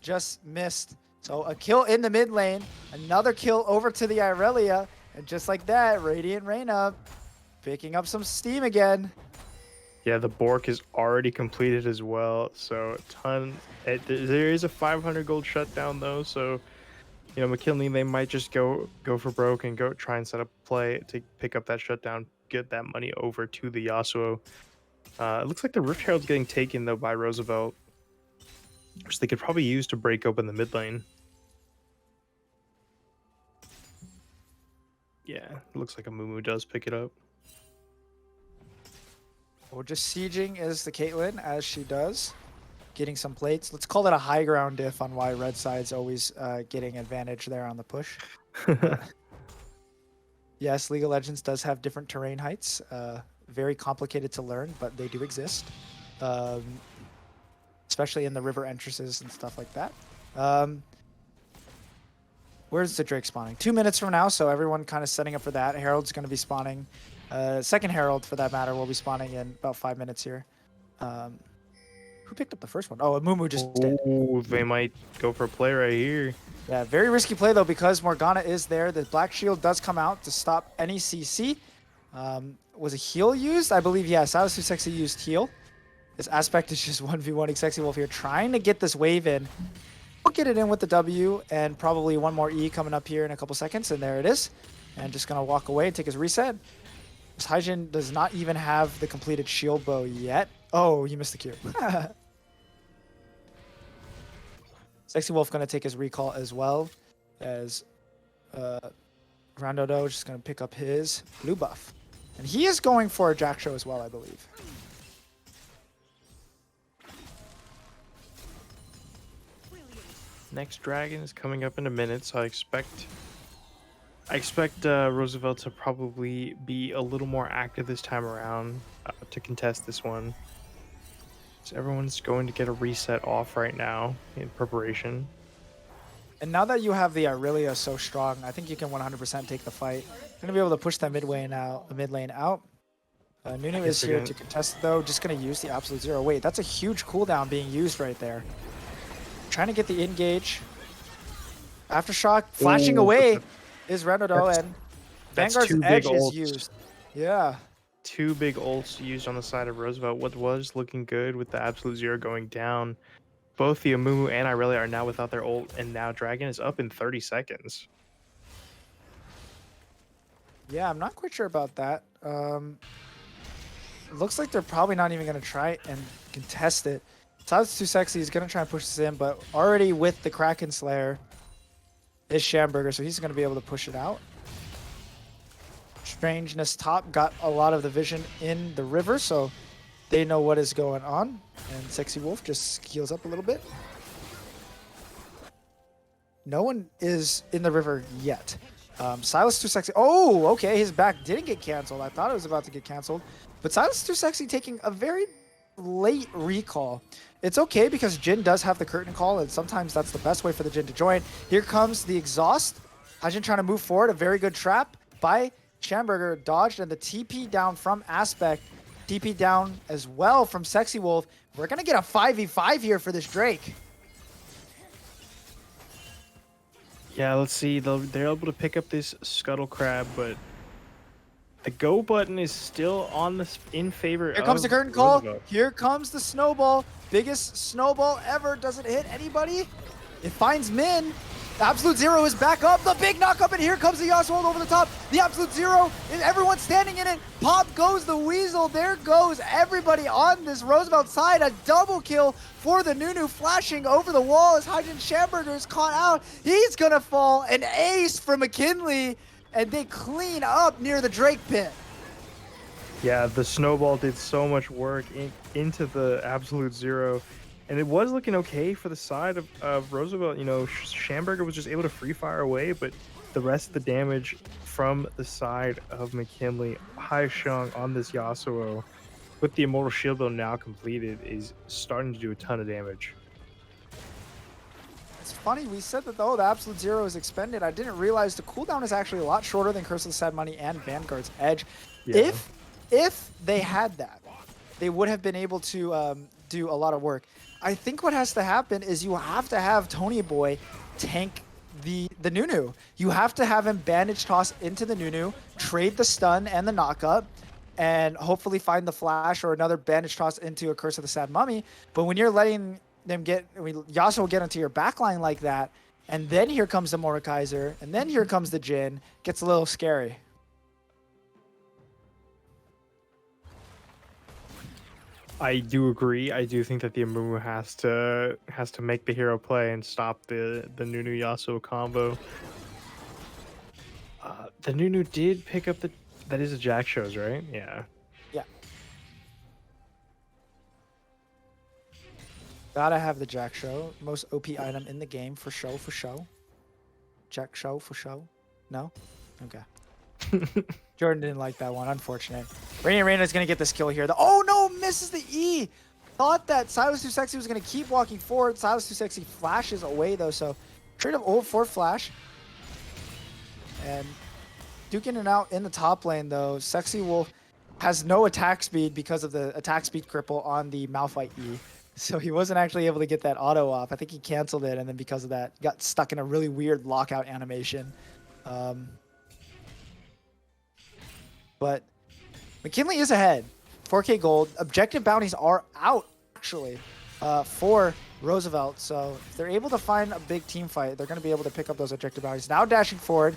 just missed. So a kill in the mid lane. Another kill over to the Irelia. And just like that, Radiant Reyna picking up some steam again. Yeah, the Bork is already completed as well. So there is a 500 gold shutdown though. So you know, McKinley, they might just go for broke and go try and set up play to pick up that shutdown, get that money over to the Yasuo. It looks like the Rift Herald's getting taken though by Roosevelt, which they could probably use to break open the mid lane. Yeah, it looks like a Mumu does pick it up. We're just sieging is the Caitlyn as she does. Getting some plates. Let's call it a high ground diff on why red side's always getting advantage there on the push. Yes, League of Legends does have different terrain heights. Very complicated to learn, but they do exist. Especially in the river entrances and stuff like that. Where's the Drake spawning? 2 minutes from now, so everyone kind of setting up for that. Herald's going to be spawning. Second Herald, for that matter, will be spawning in about 5 minutes here. Who picked up the first one? Oh, Mumu just did. Oh, they might go for a play right here. Yeah, very risky play though because Morgana is there. The Black Shield does come out to stop any CC. Was a heal used? I believe, yes. I was too sexy used heal. This Aspect is just 1v1ing Sexy Wolf here, trying to get this wave in. We'll get it in with the W and probably one more E coming up here in a couple seconds, and there it is. And just gonna walk away and take his reset. This Hyjin does not even have the completed shield bow yet. Oh, you missed the Q. Sexy Wolf gonna take his recall as well as Randodo just gonna pick up his blue buff. And he is going for a Jack Show as well, I believe. Next dragon is coming up in a minute, so I expect Roosevelt to probably be a little more active this time around to contest this one. So everyone's going to get a reset off right now in preparation. And now that you have the Irelia so strong, I think you can 100% take the fight. You're gonna be able to push that mid lane out. Nunu is here to contest though. Just gonna use the absolute zero. Wait, that's a huge cooldown being used right there. Trying to get the engage. Aftershock flashing away is Randodo, and Vanguard's edge is used. Yeah. 2 big ults used on the side of Roosevelt. What was looking good with the absolute zero going down. Both the Amumu and Irelia are now without their ult, and now Dragon is up in 30 seconds. Yeah, I'm not quite sure about that. It looks like they're probably not even going to try and contest it. Silas too sexy. He's going to try and push this in, but already with the Kraken Slayer is Schamberger, so he's going to be able to push it out. Strangeness top got a lot of the vision in the river, so they know what is going on. And Sexy Wolf just heals up a little bit. No one is in the river yet. Silas too sexy. Oh, okay. His back didn't get canceled. I thought it was about to get canceled. But Silas too sexy taking a very late recall. It's okay because Jhin does have the curtain call, and sometimes that's the best way for the Jhin to join. Here comes the exhaust. Hyjin trying to move forward. A very good trap by Schamberger, dodged, and the TP down from Aspect. TP down as well from Sexy Wolf. We're going to get a 5v5 here for this Drake. Yeah, let's see. They're able to pick up this Scuttle Crab, but the go button is still on this in favor Here comes the of curtain call. Roosevelt. Here comes the snowball. Biggest snowball ever. Does it hit anybody? It finds Min. The Absolute Zero is back up. The big knock up, and here comes the Yasuo over the top. The Absolute Zero, everyone's standing in it. Pop goes the Weasel. There goes everybody on this Roosevelt side. A double kill for the Nunu, flashing over the wall as HHSAA is caught out. He's gonna fall. An ace for McKinley, and they clean up near the Drake pit. Yeah, the snowball did so much work into the Absolute Zero, and it was looking okay for the side of Roosevelt. You know, Schamberger was just able to free fire away, but the rest of the damage from the side of McKinley, Haisheng on this Yasuo, with the Immortal Shield Bow now completed, is starting to do a ton of damage. It's funny, we said that the Absolute Zero is expended. I didn't realize the cooldown is actually a lot shorter than Curse of the Sad Money and Vanguard's Edge. Yeah. If they had that, they would have been able to do a lot of work. I think what has to happen is you have to have Tony Boy tank the Nunu. You have to have him bandage toss into the Nunu, trade the stun and the knockup, and hopefully find the flash or another bandage toss into a Curse of the Sad Mummy. But when you're letting them Yasuo will get into your backline like that, and then here comes the Mordekaiser, and then here comes the Jhin, gets a little scary. I do agree. I do think that the Amumu has to make the hero play and stop the Nunu Yasuo combo. The Nunu did pick up that is a Jack shows, right? Yeah. Yeah. Gotta have the Jack show. Most OP item in the game for show, for show. Jack show for show. No? Okay. Jordan didn't like that one. Unfortunate. Reina's going to get this kill here. Oh, no! Misses the E! Thought that Silas Too Sexy was going to keep walking forward. Silas Too Sexy flashes away, though, so trade of ult for flash. And duking it out in the top lane, though. Sexy Wolf has no attack speed because of the attack speed cripple on the Malphite E. So he wasn't actually able to get that auto off. I think he canceled it, and then because of that, got stuck in a really weird lockout animation. But McKinley is ahead. 4K gold. Objective bounties are out, actually, for Roosevelt. So if they're able to find a big team fight, they're going to be able to pick up those objective bounties. Now dashing forward.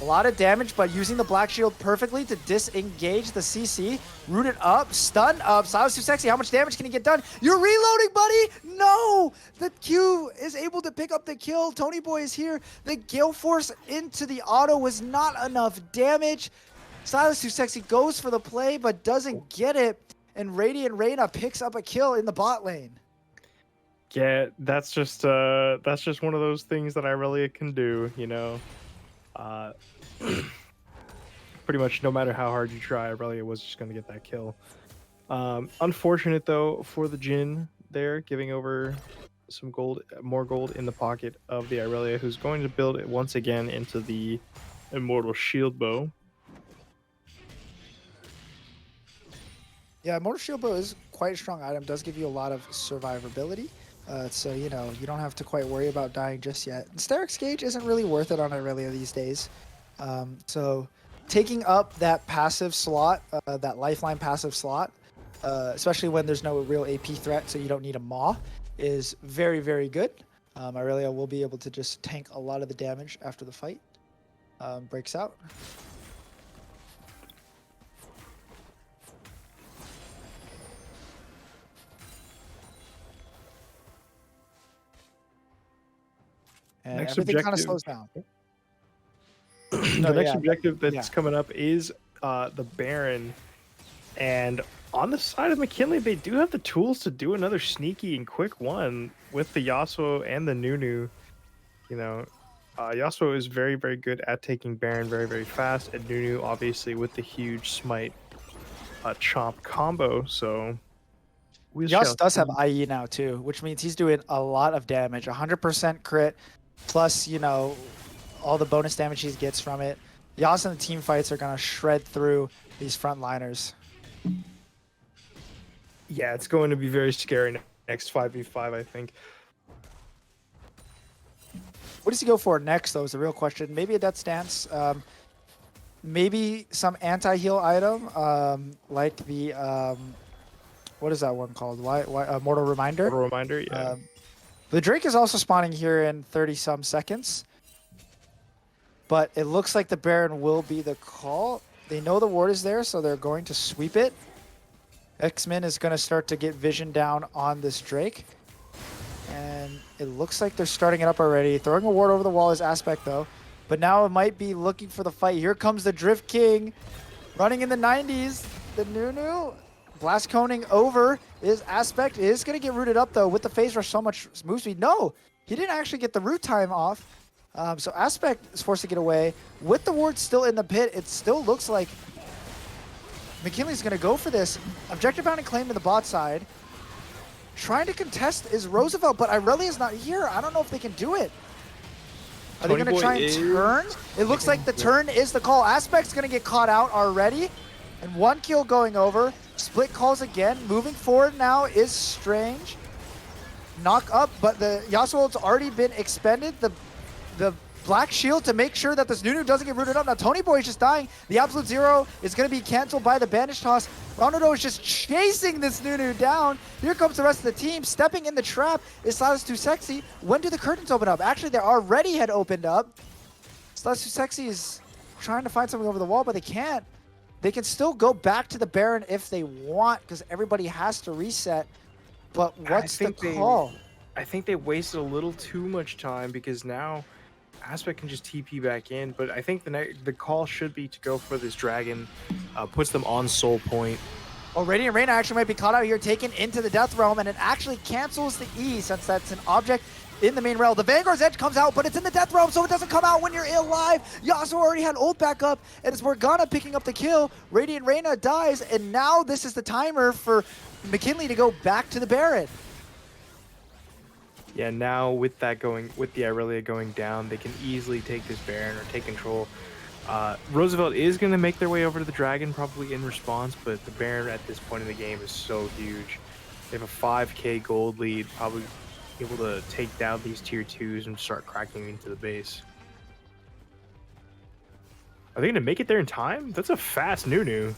A lot of damage, but using the Black Shield perfectly to disengage the CC. Rooted up, stun up. Silas Too Sexy, how much damage can he get done? You're reloading, buddy! No! The Q is able to pick up the kill. Tony Boy is here. The Gale Force into the auto was not enough damage. Silas Too Sexy goes for the play, but doesn't get it. And Radiant Reina picks up a kill in the bot lane. Yeah, that's just one of those things that Irelia can do, you know. Pretty much no matter how hard you try, Irelia was just going to get that kill. Unfortunate, though, for the Jhin there, giving over some gold, more gold in the pocket of the Irelia, who's going to build it once again into the Immortal Shield Bow. Yeah, Immortal Shield Bow is quite a strong item. Does give you a lot of survivability. So, you know, you don't have to quite worry about dying just yet. And Steric's Gauge isn't really worth it on Irelia these days. So taking up that passive slot, that lifeline passive slot, especially when there's no real AP threat, so you don't need a Maw, is very, very good. Irelia will be able to just tank a lot of the damage after the fight breaks out. And Next everything kind of objective. slows down. The next objective that's coming up is the Baron. And on the side of McKinley, they do have the tools to do another sneaky and quick one with the Yasuo and the Nunu. You know, Yasuo is very, very good at taking Baron very, very fast. And Nunu, obviously, with the huge smite chomp combo. So Yasuo does have IE now, too, which means he's doing a lot of damage. 100% crit, plus, you know, all the bonus damage he gets from it. Yasuo and the team fights are going to shred through these frontliners. Yeah, it's going to be very scary next 5v5, I think. What does he go for next, though, is the real question. Maybe a Death Stance. Maybe some anti-heal item, like the, what is that one called? Mortal Reminder? Mortal Reminder, yeah. The Drake is also spawning here in 30-some seconds. But it looks like the Baron will be the call. They know the ward is there, so they're going to sweep it. X-Men is going to start to get vision down on this Drake. And it looks like they're starting it up already. Throwing a ward over the wall is Aspect, though. But now it might be looking for the fight. Here comes the Drift King. Running in the 90s. The Nunu. Blast coning over is Aspect. It is going to get rooted up, though, with the phase rush so much move speed. No, he didn't actually get the root time off. So Aspect is forced to get away. With the ward still in the pit, it still looks like McKinley's going to go for this. Objective bound and claim to the bot side. Trying to contest is Roosevelt, but Irelia is not here. I don't know if they can do it. Are they going to try and turn? It looks like the turn is the call. Aspect's going to get caught out already. And 1 kill going over. Split calls again. Moving forward now is Strange. Knock up, but the Yasuo's already been expended. The Black Shield to make sure that this Nunu doesn't get rooted up. Now Tony Boy is just dying. The Absolute Zero is going to be canceled by the Bandage Toss. Ronaldo is just chasing this Nunu down. Here comes the rest of the team. Stepping in the trap is Silas Too Sexy. When do the curtains open up? Actually, they already had opened up. Silas Too Sexy is trying to find something over the wall, but they can't. They can still go back to the Baron if they want, because everybody has to reset. But what's the call? I think they wasted a little too much time, because now Aspect can just TP back in, but I think the call should be to go for this dragon. Puts them on soul point. Oh, Radiant Reina actually might be caught out here, taken into the Death Realm, and it actually cancels the E since that's an object in the main realm. The Vanguard's Edge comes out, but it's in the Death Realm, so it doesn't come out when you're alive. Yasuo already had ult back up, and it's Morgana picking up the kill. Radiant Reina dies, and now this is the timer for McKinley to go back to the Baron. Yeah, now with the Irelia going down, they can easily take this Baron or take control. Roosevelt is going to make their way over to the Dragon, probably in response, but the Baron at this point in the game is so huge. They have a 5k gold lead, probably able to take down these tier 2s and start cracking into the base. Are they going to make it there in time? That's a fast Nunu.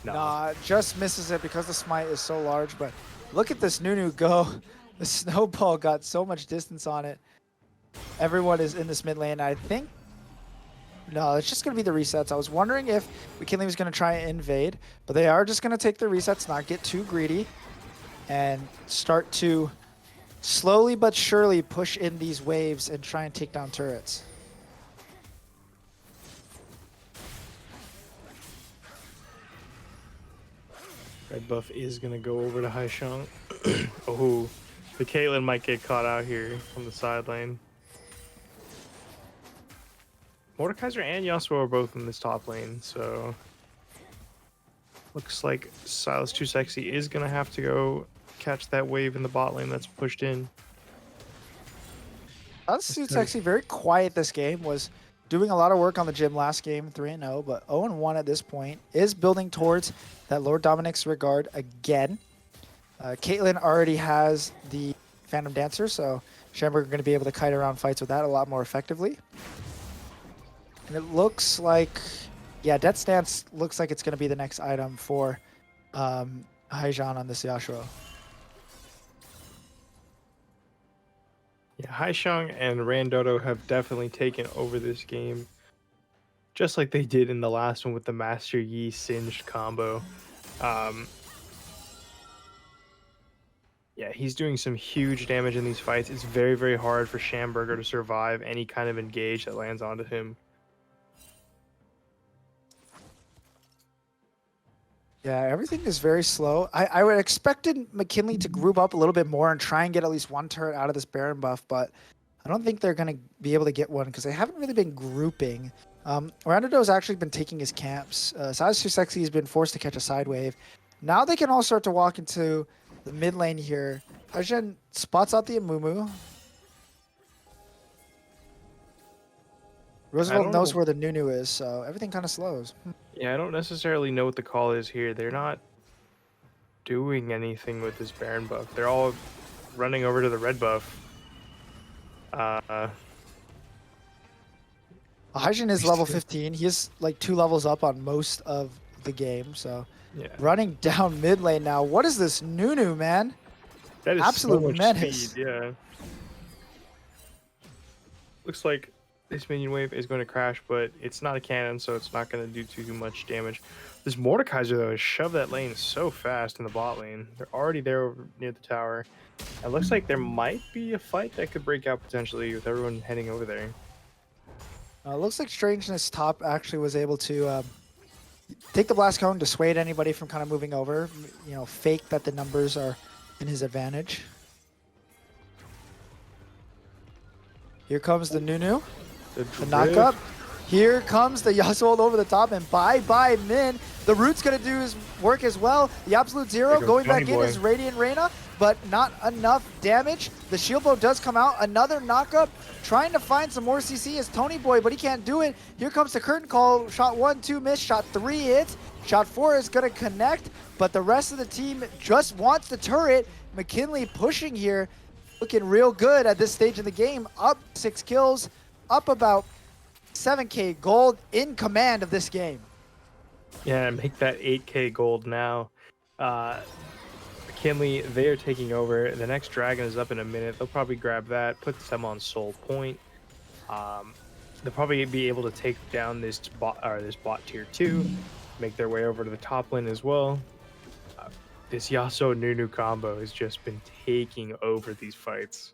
No. Nah, just misses it because the smite is so large, but look at this Nunu go. The snowball got so much distance on it. Everyone is in this mid lane. I think, no, it's just going to be the resets. I was wondering if McKinley was going to try and invade, but they are just going to take the resets, not get too greedy, and start to slowly but surely push in these waves and try and take down turrets. Red buff is going to go over to Haishang. Oh, the Caitlyn might get caught out here from the side lane. Mordekaiser and Yasuo are both in this top lane, so looks like Silas Too Sexy is going to have to go catch that wave in the bot lane that's pushed in. Silas Too Sexy, very quiet this game, was doing a lot of work on the gym last game, 3-0, but 0-1 at this point, is building towards that Lord Dominic's regard again. Caitlyn already has the Phantom Dancer, so Shamberg are going to be able to kite around fights with that a lot more effectively. And it looks like, yeah, Death Stance looks like it's going to be the next item for Haijan on this Yasuo. Yeah, Haishang and Randoto have definitely taken over this game, just like they did in the last one with the Master Yi Singed combo. Yeah, he's doing some huge damage in these fights. It's very, very hard for Schamberger to survive any kind of engage that lands onto him. Yeah, everything is very slow. I would expected McKinley to group up a little bit more and try and get at least one turret out of this Baron buff, but I don't think they're going to be able to get one because they haven't really been grouping. Randodo's actually been taking his camps. Silas Too Sexy has been forced to catch a side wave. Now they can all start to walk into the mid lane here. Hajan spots out the Amumu. Roosevelt knows where the Nunu is, so everything kind of slows. Yeah, I don't necessarily know what the call is here. They're not doing anything with this Baron buff. They're all running over to the red buff. Hajin is level 15. He is like 2 levels up on most of the game. So Yeah, running down mid lane now. What is this Nunu, man? that is so Absolute much speed. menace. Yeah, looks like this minion wave is going to crash, but it's not a cannon, so it's not going to do too much damage. This Mordekaiser though has shoved that lane so fast in the bot lane. They're already there over near the tower. It looks like there might be a fight that could break out potentially with everyone heading over there. Looks like Strangeness top actually was able to take the blast cone, dissuade anybody from kind of moving over. You know, fake that the numbers are in his advantage. Here comes the Nunu. The knock up. Here comes the Yasuo over the top, and bye-bye Min. The Root's going to do his work as well. The Absolute Zero going back in is Radiant Reyna, but not enough damage. The shield bow does come out. Another knock-up. Trying to find some more CC is Tony Boy, but he can't do it. Here comes the curtain call. Shot 1, 2 miss. Shot 3 hits. Shot 4 is going to connect, but the rest of the team just wants the turret. McKinley pushing here. Looking real good at this stage in the game. Up 6 kills. Up about 7K gold, in command of this game. Yeah, make that 8K gold now. McKinley, they are taking over. The next dragon is up in a minute. They'll probably grab that, put them on soul point. They'll probably be able to take down this bot tier 2, make their way over to the top lane as well. This Yasuo Nunu combo has just been taking over these fights.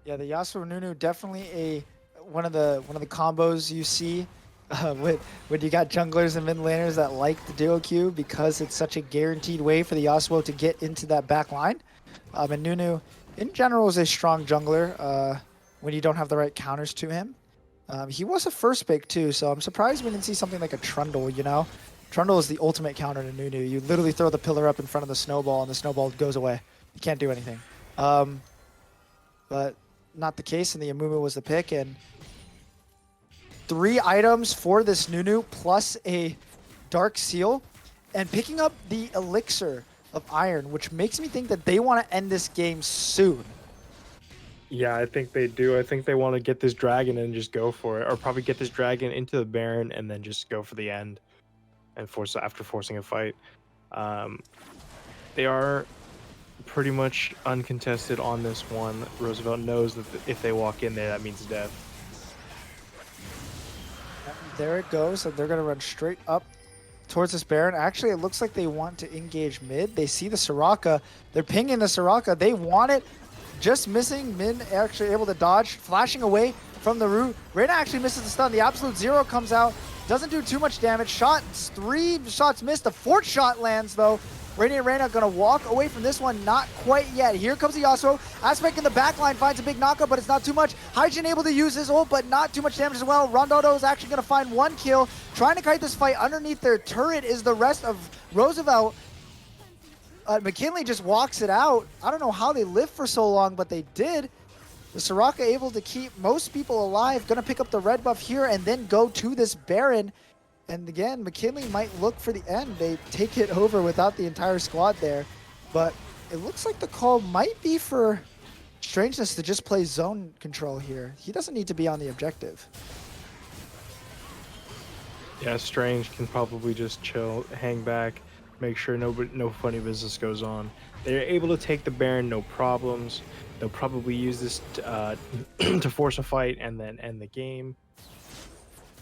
Yeah, the Yasuo Nunu definitely one of the combos you see when you got junglers and mid laners that like the duo Q, because it's such a guaranteed way for the Yasuo to get into that back line. And Nunu, in general, is a strong jungler when you don't have the right counters to him. He was a first pick too, so I'm surprised we didn't see something like a Trundle, you know? Trundle is the ultimate counter to Nunu. You literally throw the pillar up in front of the snowball, and the snowball goes away. You can't do anything. But not the case, and the Amumu was the pick, and 3 items for this Nunu plus a Dark Seal, and picking up the Elixir of Iron, which makes me think that they want to end this game soon. Yeah, I think they do. I think they want to get this dragon and just go for it, or probably get this dragon into the Baron and then just go for the end and forcing a fight. They are pretty much uncontested on this one. Roosevelt knows that if they walk in there, that means death. There it goes, and they're going to run straight up towards this Baron. Actually, it looks like they want to engage mid. They see the Soraka. They're pinging the Soraka. They want it. Just missing. Min actually able to dodge, flashing away from the root. Reyna actually misses the stun. The Absolute Zero comes out. Doesn't do too much damage. 3 shots missed. The 4th shot lands, though. Radiant Reyna gonna walk away from this one, not quite yet. Here comes the Yasuo. Aspect in the backline finds a big knockup, but it's not too much. Hyjin able to use his ult, but not too much damage as well. Rondodo is actually gonna find 1 kill. Trying to kite this fight underneath their turret is the rest of Roosevelt. McKinley just walks it out. I don't know how they lived for so long, but they did. The Soraka able to keep most people alive. Gonna pick up the red buff here and then go to this Baron. And again, McKinley might look for the end. They take it over without the entire squad there. But it looks like the call might be for Strangeness to just play zone control here. He doesn't need to be on the objective. Yeah, Strange can probably just chill, hang back, make sure no funny business goes on. They're able to take the Baron, no problems. They'll probably use this to force a fight and then end the game.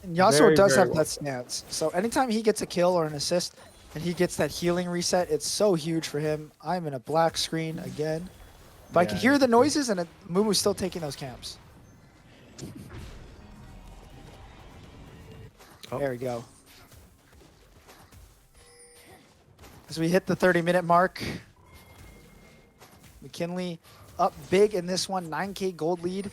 And Yasuo does have that stance. So anytime he gets a kill or an assist and he gets that healing reset, it's so huge for him. I'm in a black screen again. But I can hear the noises, and Mumu's still taking those camps. Oh. There we go. As we hit the 30-minute mark, McKinley up big in this one, 9K gold lead.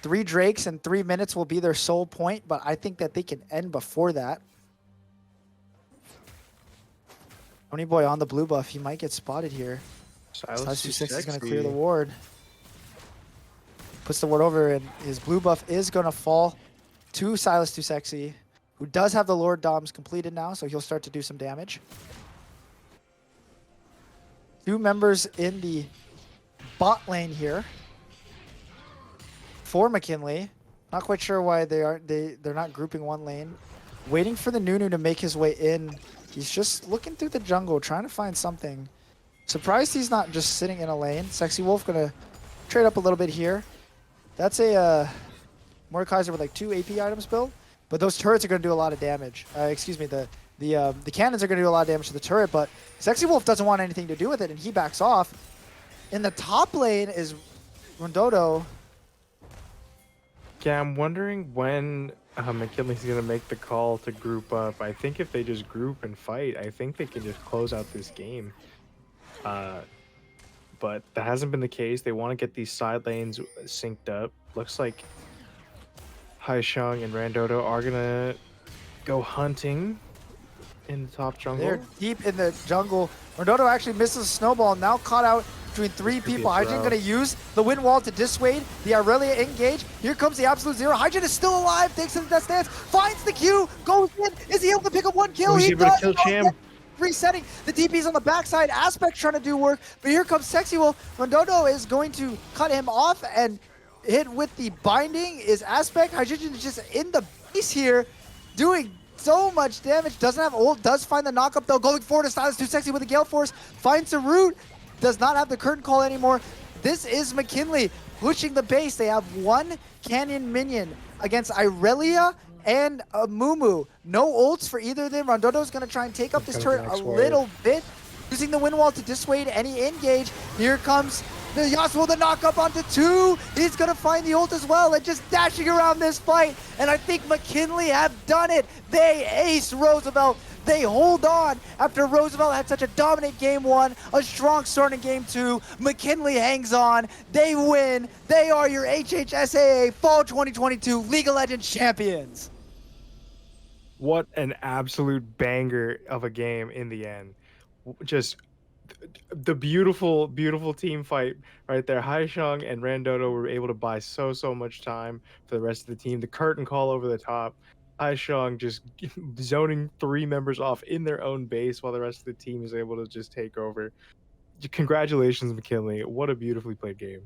3 Drakes in 3 minutes will be their sole point, but I think that they can end before that. Tony Boy on the blue buff. He might get spotted here. Silas 26 is going to clear the ward. Puts the ward over, and his blue buff is going to fall to Silas Too Sexy, who does have the Lord Doms completed now, so he'll start to do some damage. 2 members in the bot lane here. for McKinley. Not quite sure why they're not grouping one lane. Waiting for the Nunu to make his way in. He's just looking through the jungle, trying to find something. Surprised he's not just sitting in a lane. Sexy Wolf gonna trade up a little bit here. That's a Mordekaiser with like 2 AP items built, but those turrets are gonna do a lot of damage. Excuse me, the cannons are gonna do a lot of damage to the turret, but Sexy Wolf doesn't want anything to do with it, and he backs off. In the top lane is Rondodo. Yeah, I'm wondering when McKinley's going to make the call to group up. I think if they just group and fight, I think they can just close out this game. But that hasn't been the case. They want to get these side lanes synced up. Looks like Haisheng and Randodo are going to go hunting in the top jungle. They're deep in the jungle. Rondodo actually misses a snowball, now caught out between 3 people. Hyjin going to use the wind wall to dissuade the Aurelia engage. Here comes the absolute zero. Hyjin is still alive, takes him to that stance, finds the Q, goes in. Is he able to pick up 1 kill? He's able to kill Cham. Resetting. The TP's on the backside. Aspect trying to do work, but here comes Sexy Wolf. Rondodo is going to cut him off and hit with the binding. Is Aspect. Hyjin is just in the base here, doing so much damage. Doesn't have ult, does find the knockup though. Going forward to Silence, too sexy with the Gale Force. Finds the root. Does not have the curtain call anymore. This is McKinley pushing the base. They have 1 Canyon minion against Irelia and Mumu. No ults for either of them. Rondodo's going to try and take up this turret a little bit, using the wind wall to dissuade any engage. Here comes the Yasuo, the knockup onto 2. He's going to find the ult as well and just dashing around this fight. And I think McKinley have done it. They ace Roosevelt. They hold on after Roosevelt had such a dominant game 1, a strong start in game 2. McKinley hangs on. They win. They are your HHSAA Fall 2022 League of Legends champions. What an absolute banger of a game in the end. Just the beautiful, beautiful team fight right there. Haisheng and Randodo were able to buy so much time for the rest of the team. The curtain call over the top. Haisheng just zoning 3 members off in their own base while the rest of the team is able to just take over. Congratulations, McKinley. What a beautifully played game.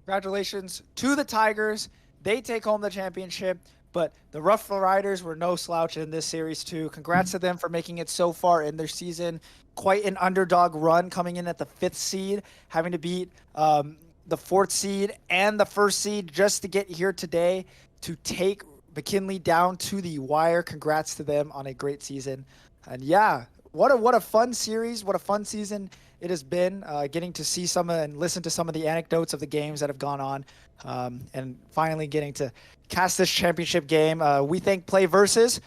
Congratulations to the Tigers. They take home the championship, but the Rough Riders were no slouch in this series too. Congrats to them for making it so far in their season. Quite an underdog run, coming in at the 5th seed, having to beat the 4th seed and the 1st seed just to get here today to take McKinley down to the wire. Congrats to them on a great season. And yeah, what a fun series, what a fun season it has been, getting to see some and listen to some of the anecdotes of the games that have gone on, and finally getting to cast this championship game. We thank PlayVS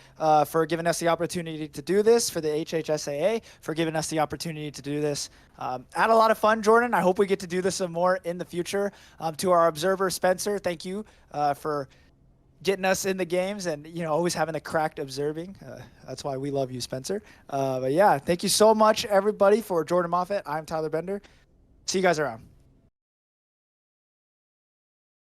for giving us the opportunity to do this, for the HHSAA for giving us the opportunity to do this. Had a lot of fun, Jordan. I hope we get to do this some more in the future. To our observer, Spencer, thank you for getting us in the games and, you know, always having the cracked observing. That's why we love you, Spencer. But yeah, thank you so much, everybody. For Jordan Moffett, I'm Tyler Bender. See you guys around.